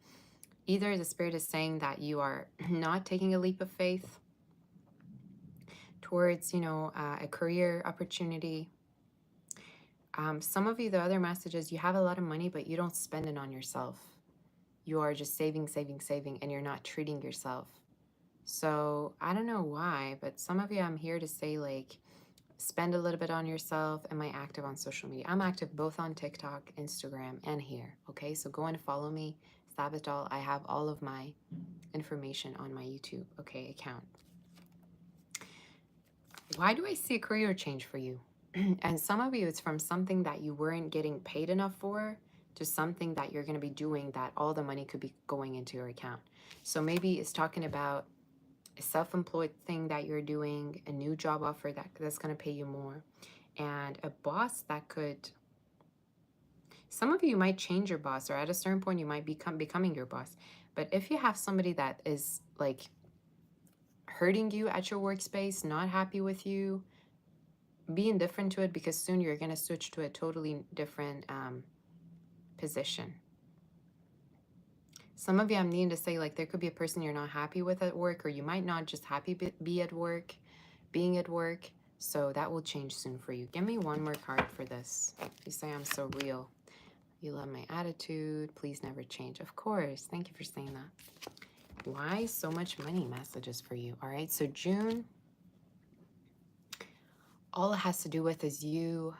either the spirit is saying that you are not taking a leap of faith towards, you know, a career opportunity. Some of you, the other message is you have a lot of money, but you don't spend it on yourself. You are just saving, and you're not treating yourself. So I don't know why, but some of you, I'm here to say, like, Spend a little bit on yourself. Am I active on social media? I'm active both on TikTok, Instagram, and here. Okay, so go and follow me, Sabatal. I have all of my information on my YouTube, okay, account. Why do I see a career change for you? And some of you, it's from something that you weren't getting paid enough for to something that you're going to be doing that all the money could be going into your account. So maybe it's talking about a self-employed thing that you're doing, a new job offer that's going to pay you more, and a boss that could, some of you might change your boss, or at a certain point you might becoming your boss. But if you have somebody that is like hurting you at your workspace, not happy with you, be indifferent to it, because soon you're going to switch to a totally different position. Some of you, I'm needing to say, like, there could be a person you're not happy with at work, or you might not just happy be at work, being at work. So that will change soon for you. Give me one more card for this. You say I'm so real. You love my attitude. Please never change. Of course. Thank you for saying that. Why so much money messages for you? All right. So June, all it has to do with is you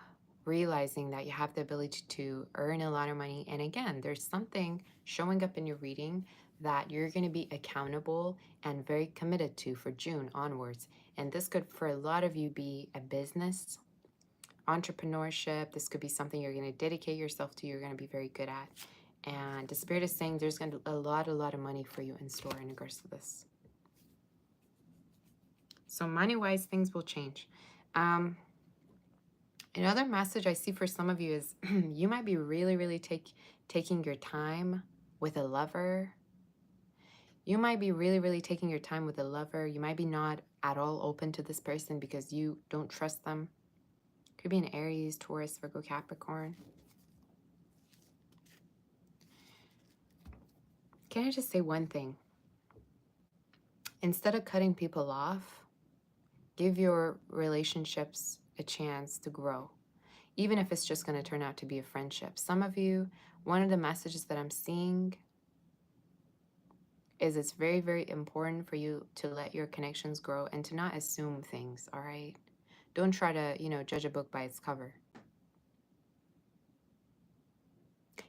realizing that you have the ability to earn a lot of money. And again, there's something showing up in your reading that you're going to be accountable and very committed to for June onwards. And this could, for a lot of you, be a business, entrepreneurship. This could be something you're going to dedicate yourself to, you're going to be very good at. And the Spirit is saying there's going to be a lot of money for you in store in regards to this. So money-wise, things will change. Another message I see for some of you is you might be really taking your time with a lover. You might be really taking your time with a lover. You might be not at all open to this person because you don't trust them. Could be an Aries, Taurus, Virgo, Capricorn. Can I just say one thing? Instead of cutting people off, give your relationships a chance to grow, even if it's just going to turn out to be a friendship. Some of you, one of the messages that I'm seeing is it's very important for you to let your connections grow and to not assume things, all right? Don't try to, judge a book by its cover.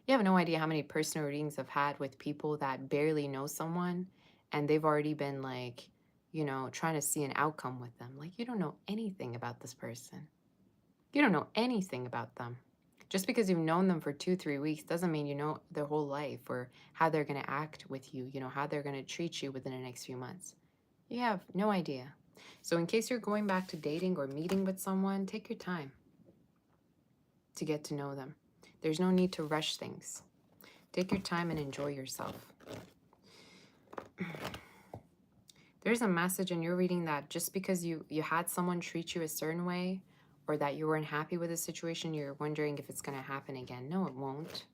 You have no idea how many personal readings I've had with people that barely know someone, and they've already been like, trying to see an outcome with them. Like, you don't know anything about this person. You don't know anything about them. Just because you've known them for 2-3 weeks doesn't mean you know their whole life or how they're going to act with you, how they're going to treat you within the next few months. You have no idea. So in case you're going back to dating or meeting with someone, take your time to get to know them. There's no need to rush things. Take your time and enjoy yourself. There's a message in your reading that just because you had someone treat you a certain way, or that you weren't happy with the situation, you're wondering if it's going to happen again. No, it won't.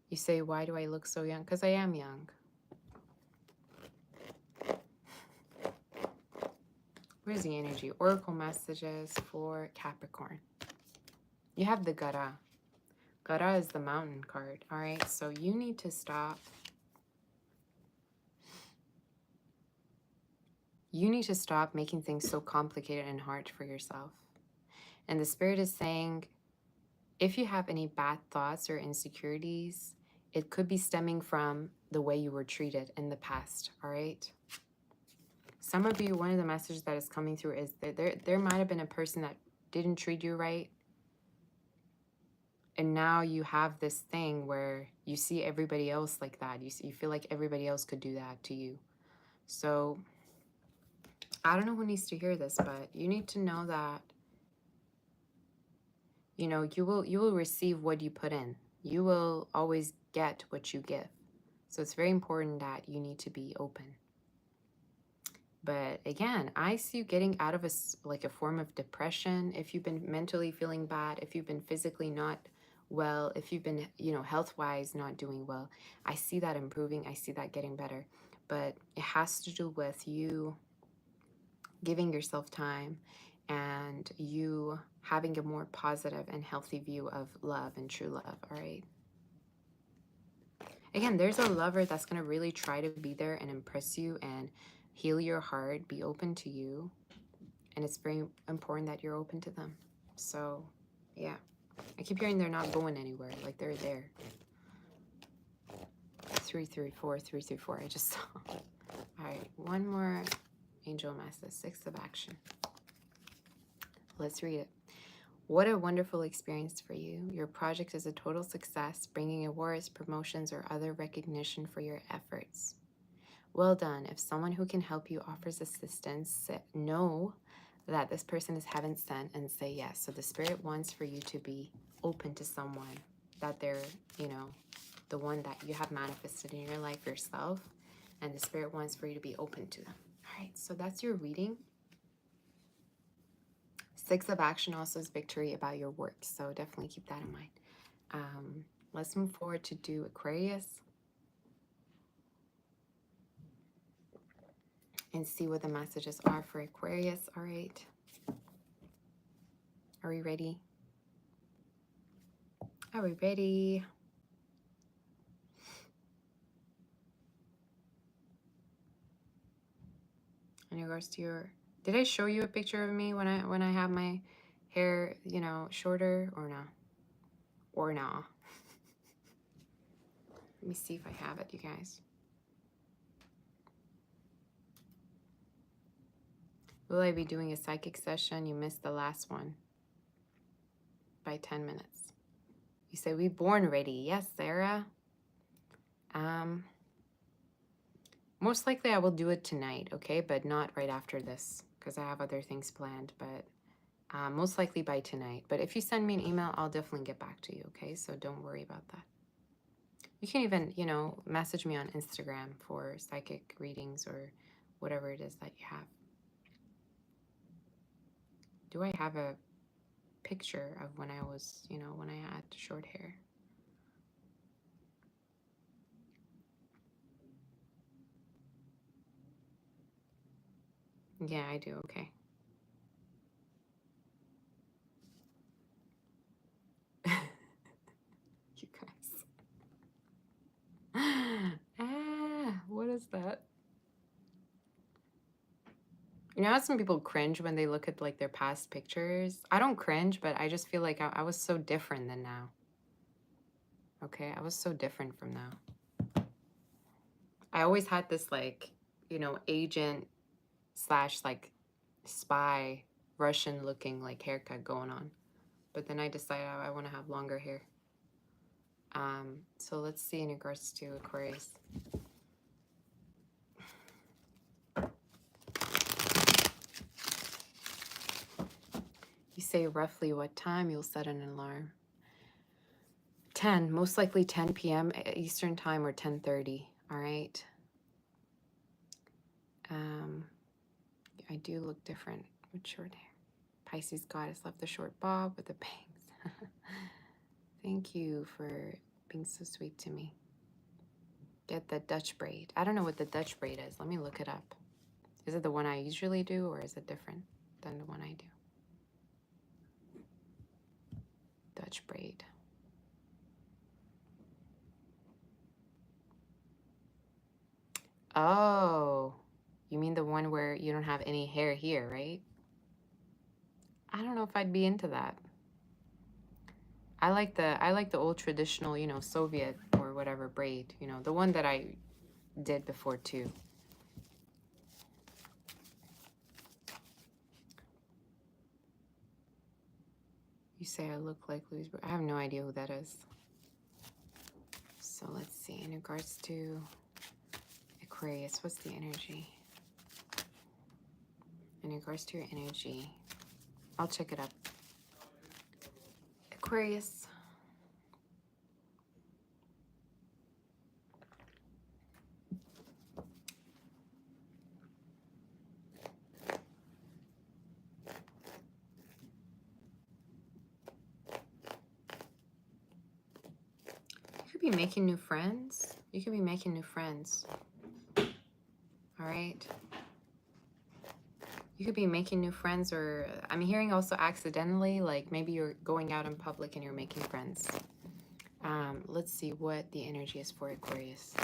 You say, why do I look so young? Because I am young. Where's the energy? Oracle messages for Capricorn. You have the Gara. Gara is the mountain card. All right, so you need to stop. You need to stop making things so complicated and hard for yourself. And the Spirit is saying, if you have any bad thoughts or insecurities, it could be stemming from the way you were treated in the past, all right? Some of you, one of the messages that is coming through is that there might have been a person that didn't treat you right. And now you have this thing where you see everybody else like that. You feel like everybody else could do that to you. So I don't know who needs to hear this, but you need to know that, you will receive what you put in. You will always get what you give. So it's very important that you need to be open. But again, I see you getting out of a form of depression. If you've been mentally feeling bad, if you've been physically not well, if you've been, health-wise not doing well, I see that improving. I see that getting better. But it has to do with you giving yourself time and you having a more positive and healthy view of love and true love, all right? Again, there's a lover that's going to really try to be there and impress you and heal your heart, be open to you. And it's very important that you're open to them. So, yeah. I keep hearing they're not going anywhere. Like, they're there. 334, 334. I just saw. All right. One more angel message. 6 of action. Let's read it. What a wonderful experience for you. Your project is a total success, bringing awards, promotions, or other recognition for your efforts. Well done. If someone who can help you offers assistance, know that this person is heaven sent and say yes. So the spirit wants for you to be open to someone, that they're, you know, the one that you have manifested in your life yourself, and the spirit wants for you to be open to them. All right, so that's your reading. 6 of action also is victory about your work, so definitely keep that in mind. Let's move forward to do Aquarius and see what the messages are for Aquarius. All right, are we ready? Are we ready? In regards to your, did I show you a picture of me when I have my hair, you know, shorter or no? Or nah? Let me see if I have it, you guys. Will I be doing a psychic session? You missed the last one by 10 minutes. You say we born ready. Yes, Sarah. Most likely I will do it tonight, okay? But not right after this because I have other things planned, but most likely by tonight. But if you send me an email, I'll definitely get back to you, okay? So don't worry about that. You can even, you know, message me on Instagram for psychic readings or whatever it is that you have. Do I have a picture of when I was, you know, when I had short hair? Yeah, I do. Okay. You guys. What is that? You know how some people cringe when they look at like their past pictures? I don't cringe, but I just feel like I was so different than now. Okay, I was so different from now. I always had this like, you know, agent slash like spy Russian looking like haircut going on. But then I decided I want to have longer hair. So let's see in regards to Aquarius. You say roughly what time you'll set an alarm. 10, most likely 10 p.m. Eastern time or 10:30. All right. I do look different with short hair. Pisces goddess left the short bob with the bangs. Thank you for being so sweet to me. Get the Dutch braid. I don't know what the Dutch braid is. Let me look it up. Is it the one I usually do or is it different than the one I do? Dutch braid. Oh, you mean the one where you don't have any hair here, right? I don't know if I'd be into that. I like the old traditional, you know, Soviet or whatever braid, you know, the one that I did before too. You say I look like Louis. I have no idea who that is. So let's see. In regards to Aquarius, what's the energy? In regards to your energy, I'll check it up. Aquarius. You could be making new friends. You could be making new friends. All right. You could be making new friends, or I'm hearing also accidentally, like maybe you're going out in public and you're making friends. Let's see what the energy is for Aquarius.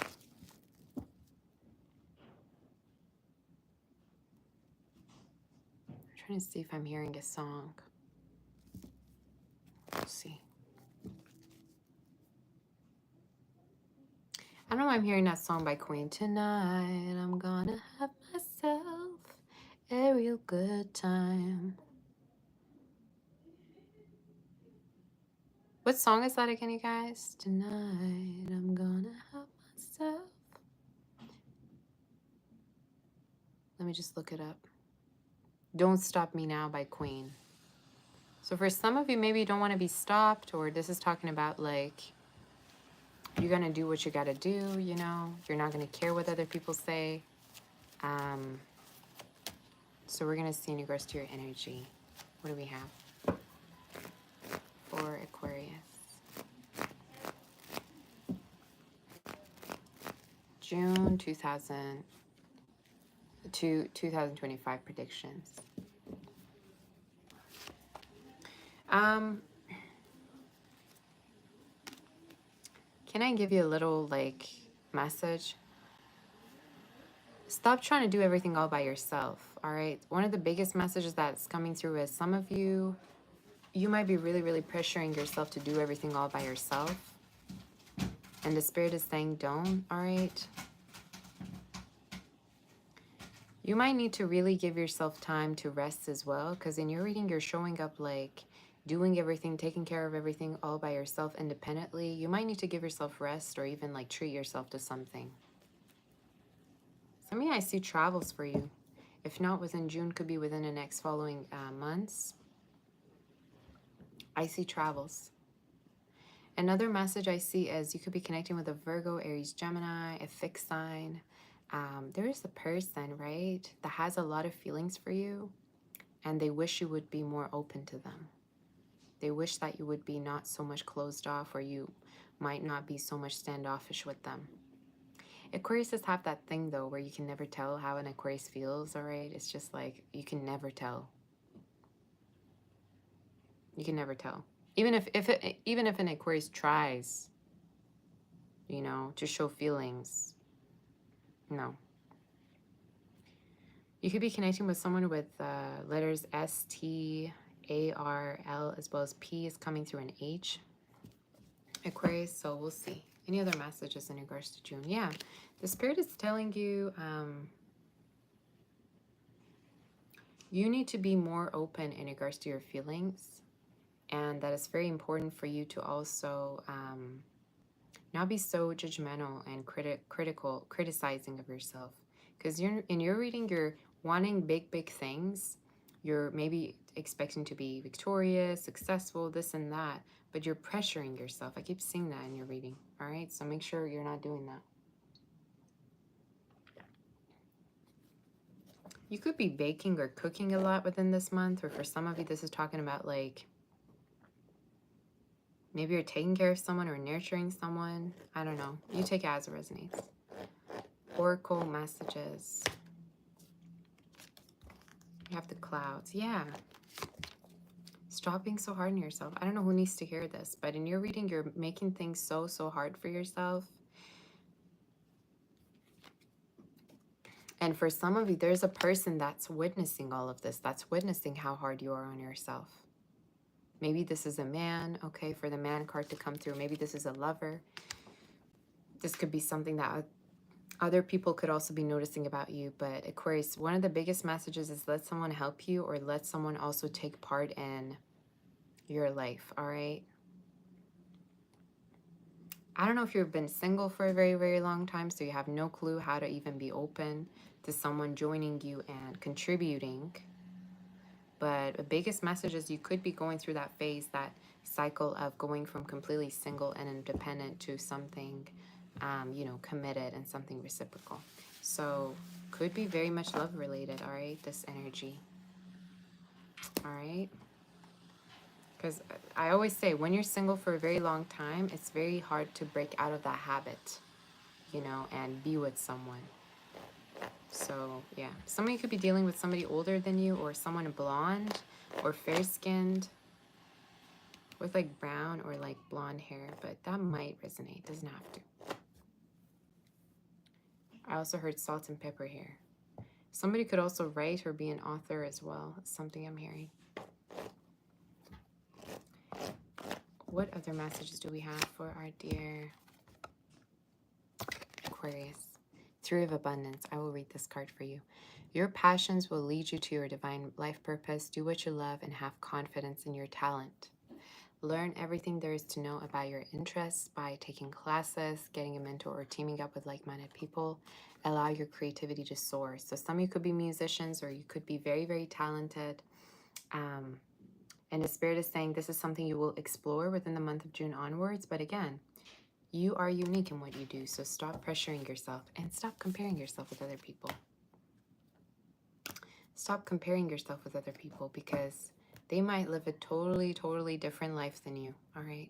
I'm trying to see if I'm hearing a song. Let's see. I don't know why I'm hearing that song by Queen. Tonight I'm gonna have myself a real good time. What song is that again, you guys? Tonight I'm gonna have myself. Let me just look it up. Don't Stop Me Now by Queen. So for some of you, maybe you don't want to be stopped, or this is talking about like you're gonna do what you gotta do, you know? You're not gonna care what other people say. So we're gonna see in regards to your energy. What do we have for Aquarius? June 2025 predictions. Can I give you a little like message? Stop trying to do everything all by yourself, all right? One of the biggest messages that's coming through is some of you might be really, really pressuring yourself to do everything all by yourself. And the Spirit is saying don't, all right? You might need to really give yourself time to rest as well, because in your reading, you're showing up like doing everything, taking care of everything all by yourself independently. You might need to give yourself rest or even like treat yourself to something. Some of you, I see travels for you. If not within June, could be within the next following months. I see travels. Another message I see is you could be connecting with a Virgo, Aries, Gemini, a fixed sign. There is a person, right, that has a lot of feelings for you, and they wish you would be more open to them. They wish that you would be not so much closed off, or you might not be so much standoffish with them. Aquariuses have that thing, though, where you can never tell how an Aquarius feels, all right? It's just like you can never tell. You can never tell. Even if an Aquarius tries, you know, to show feelings, no. You could be connecting with someone with letters S, T, A, R, L, as well as P is coming through an H. Aquarius, so we'll see. Any other messages in regards to June? Yeah, the Spirit is telling you you need to be more open in regards to your feelings, and that it's very important for you to also not be so judgmental and criticizing of yourself. Because in your reading, you're wanting big things. You're maybe expecting to be victorious, successful, this and that, but you're pressuring yourself. I keep seeing that in your reading, all right? So make sure you're not doing that. You could be baking or cooking a lot within this month, or for some of you, this is talking about like maybe you're taking care of someone or nurturing someone. I don't know. You take it as it resonates. Oracle messages. You have the clouds. Yeah. Stop being so hard on yourself. I don't know who needs to hear this, but in your reading, you're making things so hard for yourself. And for some of you, there's a person that's witnessing all of this, that's witnessing how hard you are on yourself. Maybe this is a man, okay, for the man card to come through. Maybe this is a lover. This could be something that other people could also be noticing about you. But Aquarius, one of the biggest messages is let someone help you, or let someone also take part in your life, all right? I don't know if you've been single for a very long time, so you have no clue how to even be open to someone joining you and contributing. But the biggest message is you could be going through that phase, that cycle of going from completely single and independent to something, you know, committed and something reciprocal. So could be very much love related, all right, this energy. All right. Because I always say when you're single for a very long time, it's very hard to break out of that habit, you know, and be with someone. So, yeah. Some of you could be dealing with somebody older than you, or someone blonde or fair-skinned. with like brown or like blonde hair, but that might resonate. Doesn't have to. I also heard salt and pepper here. Somebody could also write or be an author as well. That's something I'm hearing. What other messages do we have for our dear Aquarius? Three of Abundance. I will read this card for you. Your passions will lead you to your divine life purpose. Do what you love and have confidence in your talent. Learn everything there is to know about your interests by taking classes, getting a mentor, or teaming up with like-minded people. Allow your creativity to soar. So some of you could be musicians, or you could be very, very talented. And the Spirit is saying this is something you will explore within the month of June onwards. But again, you are unique in what you do. So stop pressuring yourself and stop comparing yourself with other people. Stop comparing yourself with other people because they might live a totally, totally different life than you. All right.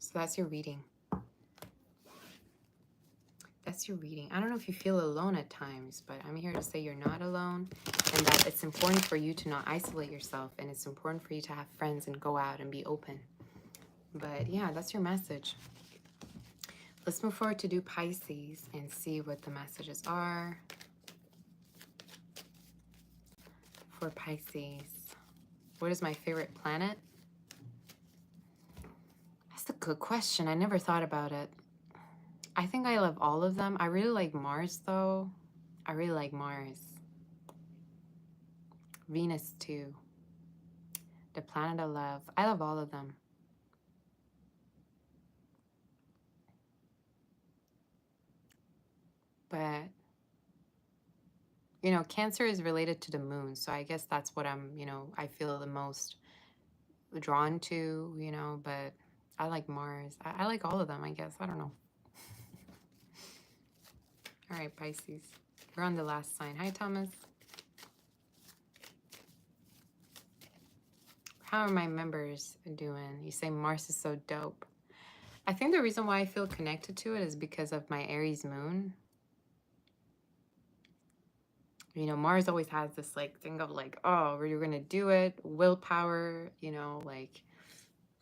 So that's your reading. That's your reading. I don't know if you feel alone at times, but I'm here to say you're not alone and that it's important for you to not isolate yourself, and it's important for you to have friends and go out and be open. But yeah, that's your message. Let's move forward to do Pisces and see what the messages are for Pisces. What is my favorite planet? That's a good question. I never thought about it. I think I love all of them. I really like Mars, though. I really like Mars. Venus, too. The planet of love. I love all of them. But, you know, Cancer is related to the moon. So I guess that's what I'm, you know, I feel the most drawn to, you know. But I like Mars. I like all of them, I guess. I don't know. All right, Pisces. We're on the last sign. Hi, Thomas. How are my members doing? You say Mars is so dope. I think the reason why I feel connected to it is because of my Aries moon. You know, Mars always has this like thing of like, oh, you're going to do it. Willpower, you know, like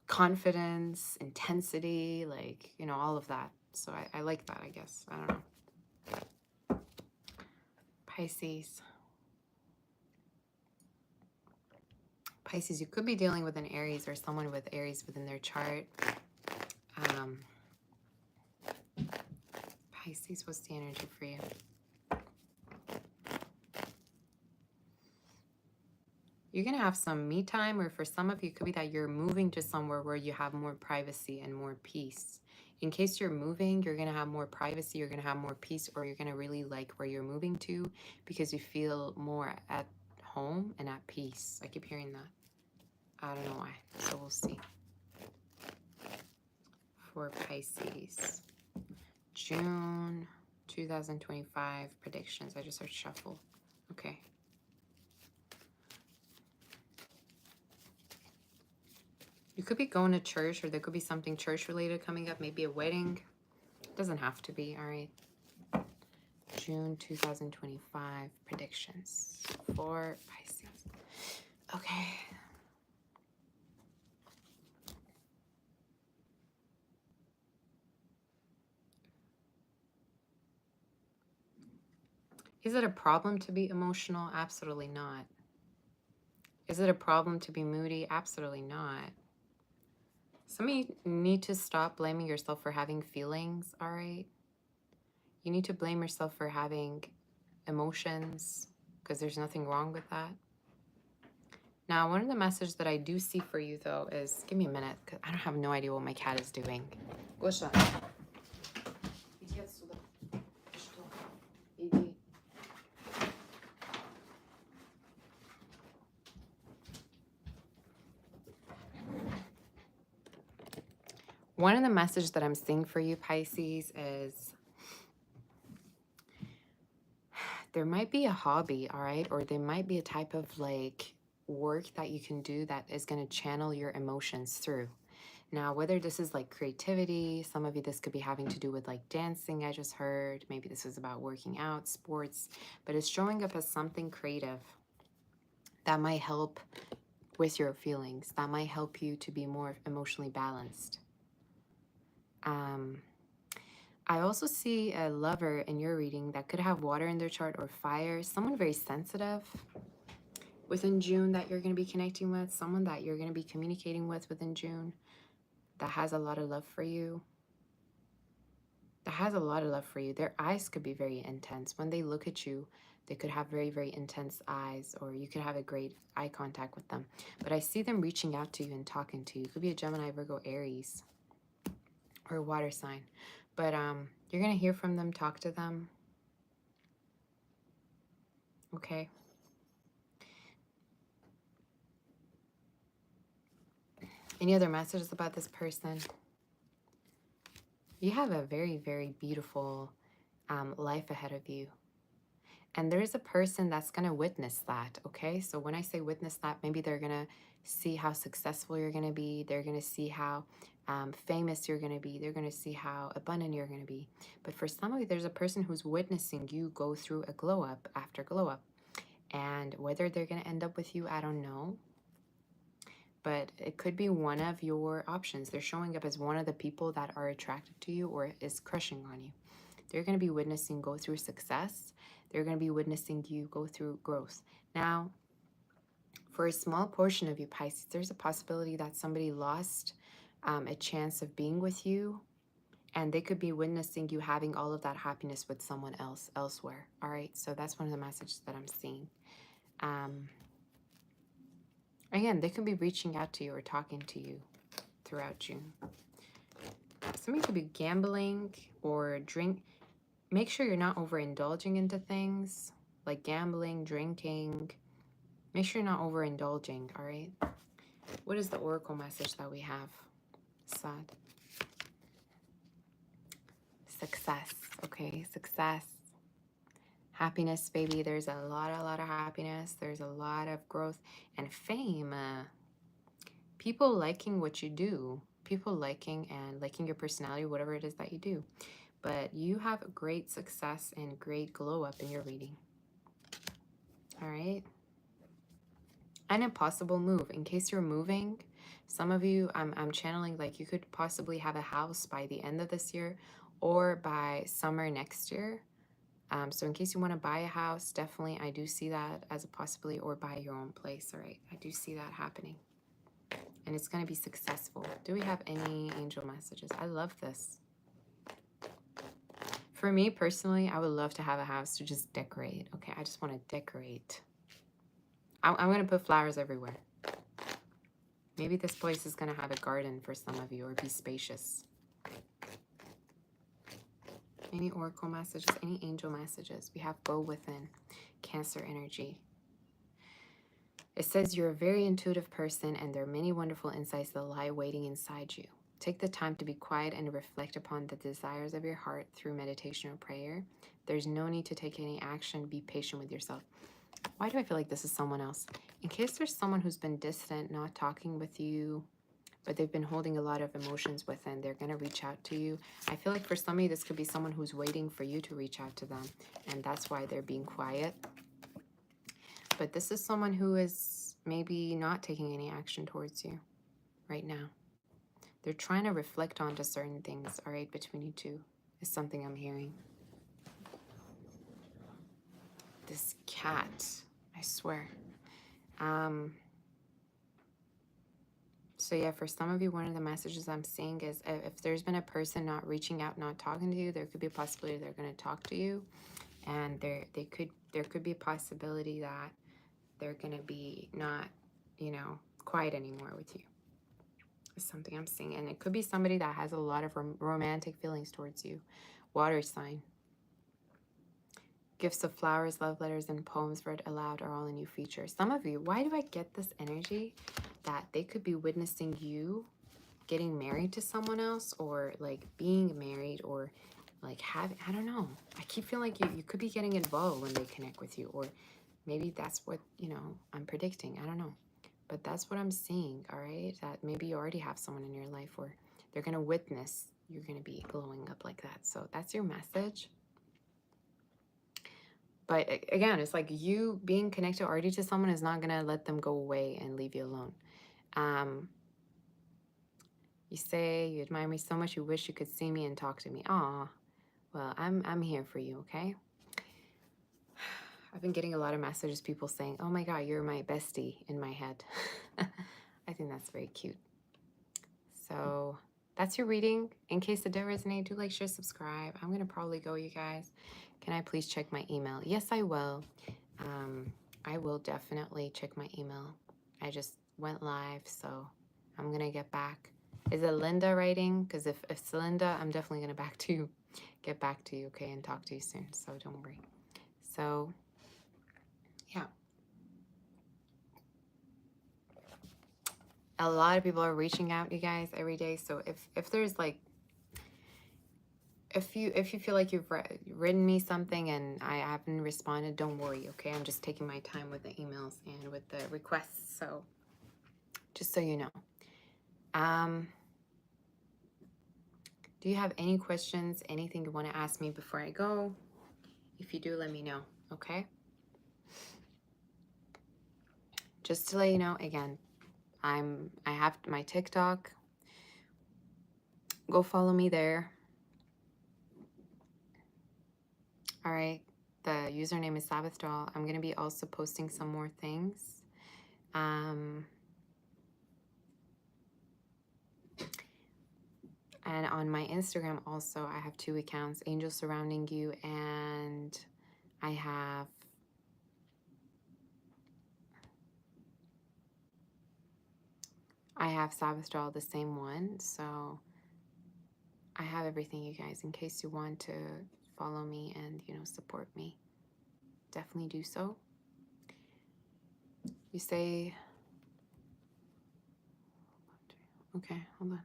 confidence, intensity, like, you know, all of that. So I like that, I guess. I don't know. Pisces. Pisces, you could be dealing with an Aries or someone with Aries within their chart. Pisces, what's the energy for you? You're going to have some me time, or for some of you, it could be that you're moving to somewhere where you have more privacy and more peace. In case you're moving, you're going to have more privacy, you're going to have more peace, or you're going to really like where you're moving to because you feel more at home and at peace. I keep hearing that. I don't know why. So we'll see. For Pisces, June 2025 predictions. I just heard shuffle. Okay. You could be going to church, or there could be something church related coming up, maybe a wedding. Doesn't have to be, all right. June 2025 predictions for Pisces. Okay. Is it a problem to be emotional? Absolutely not. Is it a problem to be moody? Absolutely not. Some of you need to stop blaming yourself for having feelings, all right? You need to blame yourself for having emotions because there's nothing wrong with that. Now, one of the messages that I do see for you, though, is... Give me a minute, because I don't have no idea what my cat is doing. Gosha. One of the messages that I'm seeing for you, Pisces, is there might be a hobby, all right? Or there might be a type of like work that you can do that is going to channel your emotions through. Now, whether this is like creativity, some of you, this could be having to do with like dancing, I just heard. Maybe this is about working out, sports, but it's showing up as something creative. that might help with your feelings. That might help you to be more emotionally balanced. I also see a lover in your reading that could have water in their chart or fire. Someone very sensitive within June that you're going to be connecting with. Someone that you're going to be communicating with within June that has a lot of love for you. That has a lot of love for you. Their eyes could be very intense. When they look at you, they could have very, very intense eyes, or you could have a great eye contact with them. But I see them reaching out to you and talking to you. It could be a Gemini, Virgo, Aries, or a water sign. But you're going to hear from them, talk to them. Okay. Any other messages about this person? You have a very, very beautiful life ahead of you. And there is a person that's going to witness that, okay? So when I say witness that, maybe they're going to see how successful you're going to be. They're going to see how famous you're going to be. They're going to see how abundant you're going to be. But for some of you, there's a person who's witnessing you go through a glow up after glow up. And whether they're going to end up with you, I don't know. But it could be one of your options. They're showing up as one of the people that are attracted to you or is crushing on you. They're going to be witnessing go through success. They're going to be witnessing you go through growth. Now, for a small portion of you, Pisces, there's a possibility that somebody lost a chance of being with you, and they could be witnessing you having all of that happiness with someone else elsewhere. All right, so that's one of the messages that I'm seeing. Again, they could be reaching out to you or talking to you throughout June. Somebody could be gambling or drink. Make sure you're not overindulging into things like gambling, drinking. Make sure you're not overindulging, all right? What is the oracle message that we have? Sad. Success, okay? Success. Happiness, baby. There's a lot of happiness. There's a lot of growth and fame. People liking what you do. People liking your personality, whatever it is that you do. But you have great success and great glow up in your reading. All right. An impossible move. In case you're moving, some of you, I'm channeling like you could possibly have a house by the end of this year or by summer next year. So in case you want to buy a house, definitely I do see that as a possibility, or buy your own place. All right. I do see that happening. And it's going to be successful. Do we have any angel messages? I love this. For me personally, I would love to have a house to just decorate. Okay, I just want to decorate. I'm going to put flowers everywhere. Maybe this place is going to have a garden for some of you, or be spacious. Any oracle messages, any angel messages? We have go within, Cancer energy. It says you're a very intuitive person and there are many wonderful insights that lie waiting inside you. Take the time to be quiet and reflect upon the desires of your heart through meditation or prayer. There's no need to take any action. Be patient with yourself. Why do I feel like this is someone else? In case there's someone who's been distant, not talking with you, but they've been holding a lot of emotions within, they're going to reach out to you. I feel like for some of you, this could be someone who's waiting for you to reach out to them, and that's why they're being quiet. But this is someone who is maybe not taking any action towards you right now. They're trying to reflect onto certain things, all right, between you two, is something I'm hearing. This cat, I swear. So yeah, for some of you, one of the messages I'm seeing is if there's been a person not reaching out, not talking to you, there could be a possibility they're going to talk to you. And there could be a possibility that they're going to be not, quiet anymore with you. It's something I'm seeing. And it could be somebody that has a lot of romantic feelings towards you. Water sign. Gifts of flowers, love letters, and poems read aloud are all a new feature. Some of you, why do I get this energy that they could be witnessing you getting married to someone else, or like being married, or like I don't know. I keep feeling like you could be getting involved when they connect with you, or maybe that's what, I'm predicting. I don't know. But that's what I'm seeing, all right? That maybe you already have someone in your life, or they're going to witness you're going to be glowing up like that. So that's your message. But again, it's like you being connected already to someone is not going to let them go away and leave you alone. You say you admire me so much you wish you could see me and talk to me. Aw, well, I'm here for you, okay? I've been getting a lot of messages, people saying, oh my God, you're my bestie in my head. I think that's very cute. So that's your reading. In case it did resonate, do like, share, subscribe. I'm going to probably go, you guys. Can I please check my email? Yes, I will. I will definitely check my email. I just went live, so I'm going to get back. Is it Linda writing? Because if it's Linda, I'm definitely going to get back to you, okay, and talk to you soon. So don't worry. So, yeah. A lot of people are reaching out, you guys, every day. So if there's like, if you feel like you've written me something and I haven't responded, don't worry, okay? I'm just taking my time with the emails and with the requests. So just so you know. Do you have any questions, anything you want to ask me before I go? If you do, let me know, okay? Just to let you know, again, I have my TikTok. Go follow me there. All right, the username is Sabbath Doll. I'm gonna be also posting some more things. And on my Instagram also, I have 2 accounts, Angels Surrounding You, and I have Sabbath Doll, the same one. So I have everything, you guys, in case you want to follow me and, you know, support me. Definitely do so. You say, okay, hold on.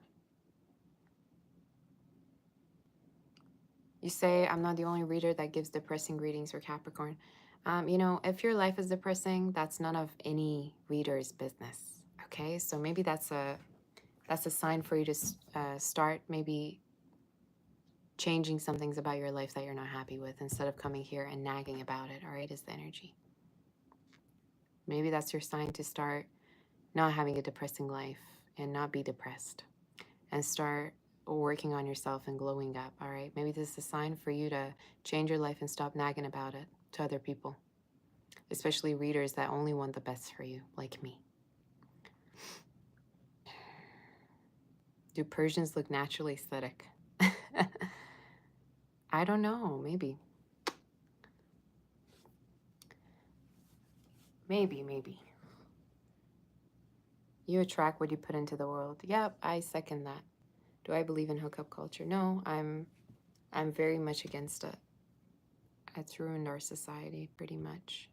You say, I'm not the only reader that gives depressing readings for Capricorn. You know, if your life is depressing, that's none of any reader's business. Okay, so maybe that's a sign for you to start maybe changing some things about your life that you're not happy with instead of coming here and nagging about it. All right, is the energy. Maybe that's your sign to start not having a depressing life and not be depressed and start working on yourself and glowing up. All right, maybe this is a sign for you to change your life and stop nagging about it to other people, especially readers that only want the best for you, like me. Do Persians look naturally aesthetic? I don't know, maybe. Maybe. You attract what you put into the world. Yep, I second that. Do I believe in hookup culture? No, I'm very much against it. It's ruined our society pretty much.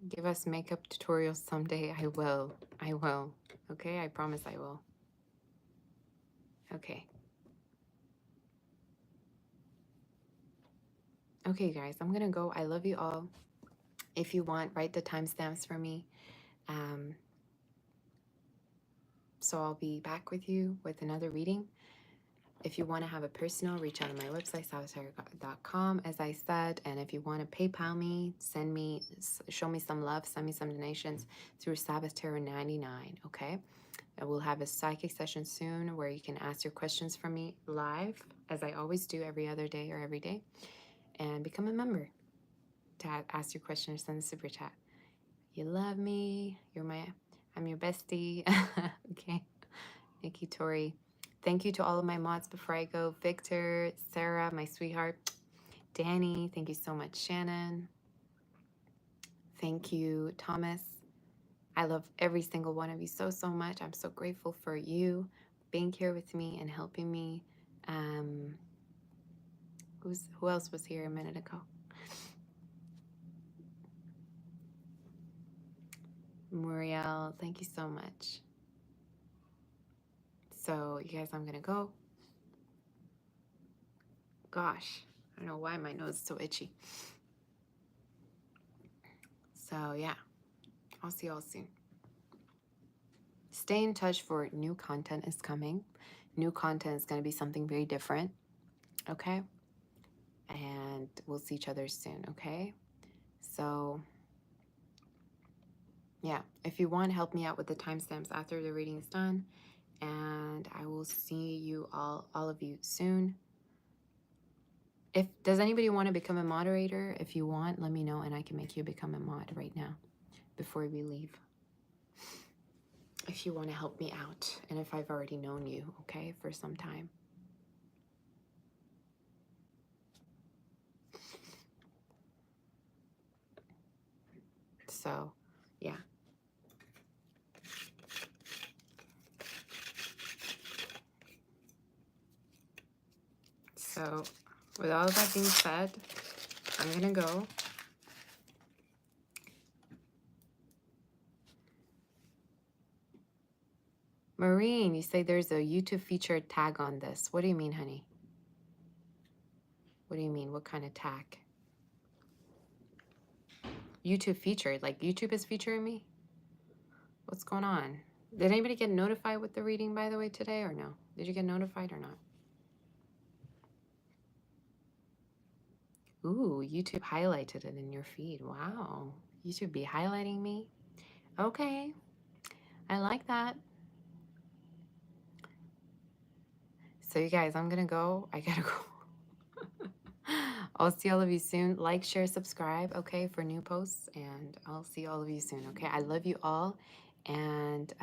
Give us makeup tutorials someday. I will. Okay, I promise I will. Okay. Okay, guys, I'm gonna go. I love you all. If you want, write the timestamps for me. So I'll be back with you with another reading. If you want to have a personal, reach out on my website, sagittarius.com, as I said. And if you want to PayPal me, show me some love, send me some donations through Sagittarius99, okay? And we'll have a psychic session soon where you can ask your questions from me live, as I always do every other day or every day. And become a member to ask your question or send a super chat. You love me. I'm your bestie. Okay. Nikki, Tori. Thank you to all of my mods before I go. Victor, Sarah, my sweetheart. Danny, thank you so much. Shannon. Thank you, Thomas. I love every single one of you so much. I'm so grateful for you being here with me and helping me. Who else was here a minute ago? Muriel, thank you so much. So, you guys, I'm gonna go. Gosh, I don't know why my nose is so itchy. So, yeah, I'll see y'all soon. Stay in touch for new content is coming. New content is going to be something very different. Okay? And we'll see each other soon, okay? So, yeah, if you want, help me out with the timestamps after the reading is done. And I will see you all of you soon. Does anybody want to become a moderator? If you want, let me know and I can make you become a mod right now before we leave. If you want to help me out, and if I've already known you, okay, for some time. So, yeah. So, with all that being said, I'm going to go. Maureen, you say there's a YouTube featured tag on this. What do you mean, honey? What do you mean? What kind of tag? YouTube featured? Like YouTube is featuring me? What's going on? Did anybody get notified with the reading, by the way, today or no? Did you get notified or not? Ooh, YouTube highlighted it in your feed. Wow. YouTube be highlighting me? Okay. I like that. So you guys, I'm gonna go. I gotta go. I'll see all of you soon. Like, share, subscribe, okay, for new posts. And I'll see all of you soon, okay? I love you all. And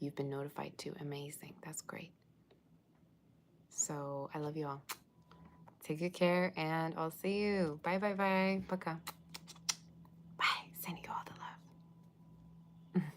you've been notified too. Amazing. That's great. So I love you all. Take good care and I'll see you. Bye, bye, bye. Пока. Bye. Sending you all the love.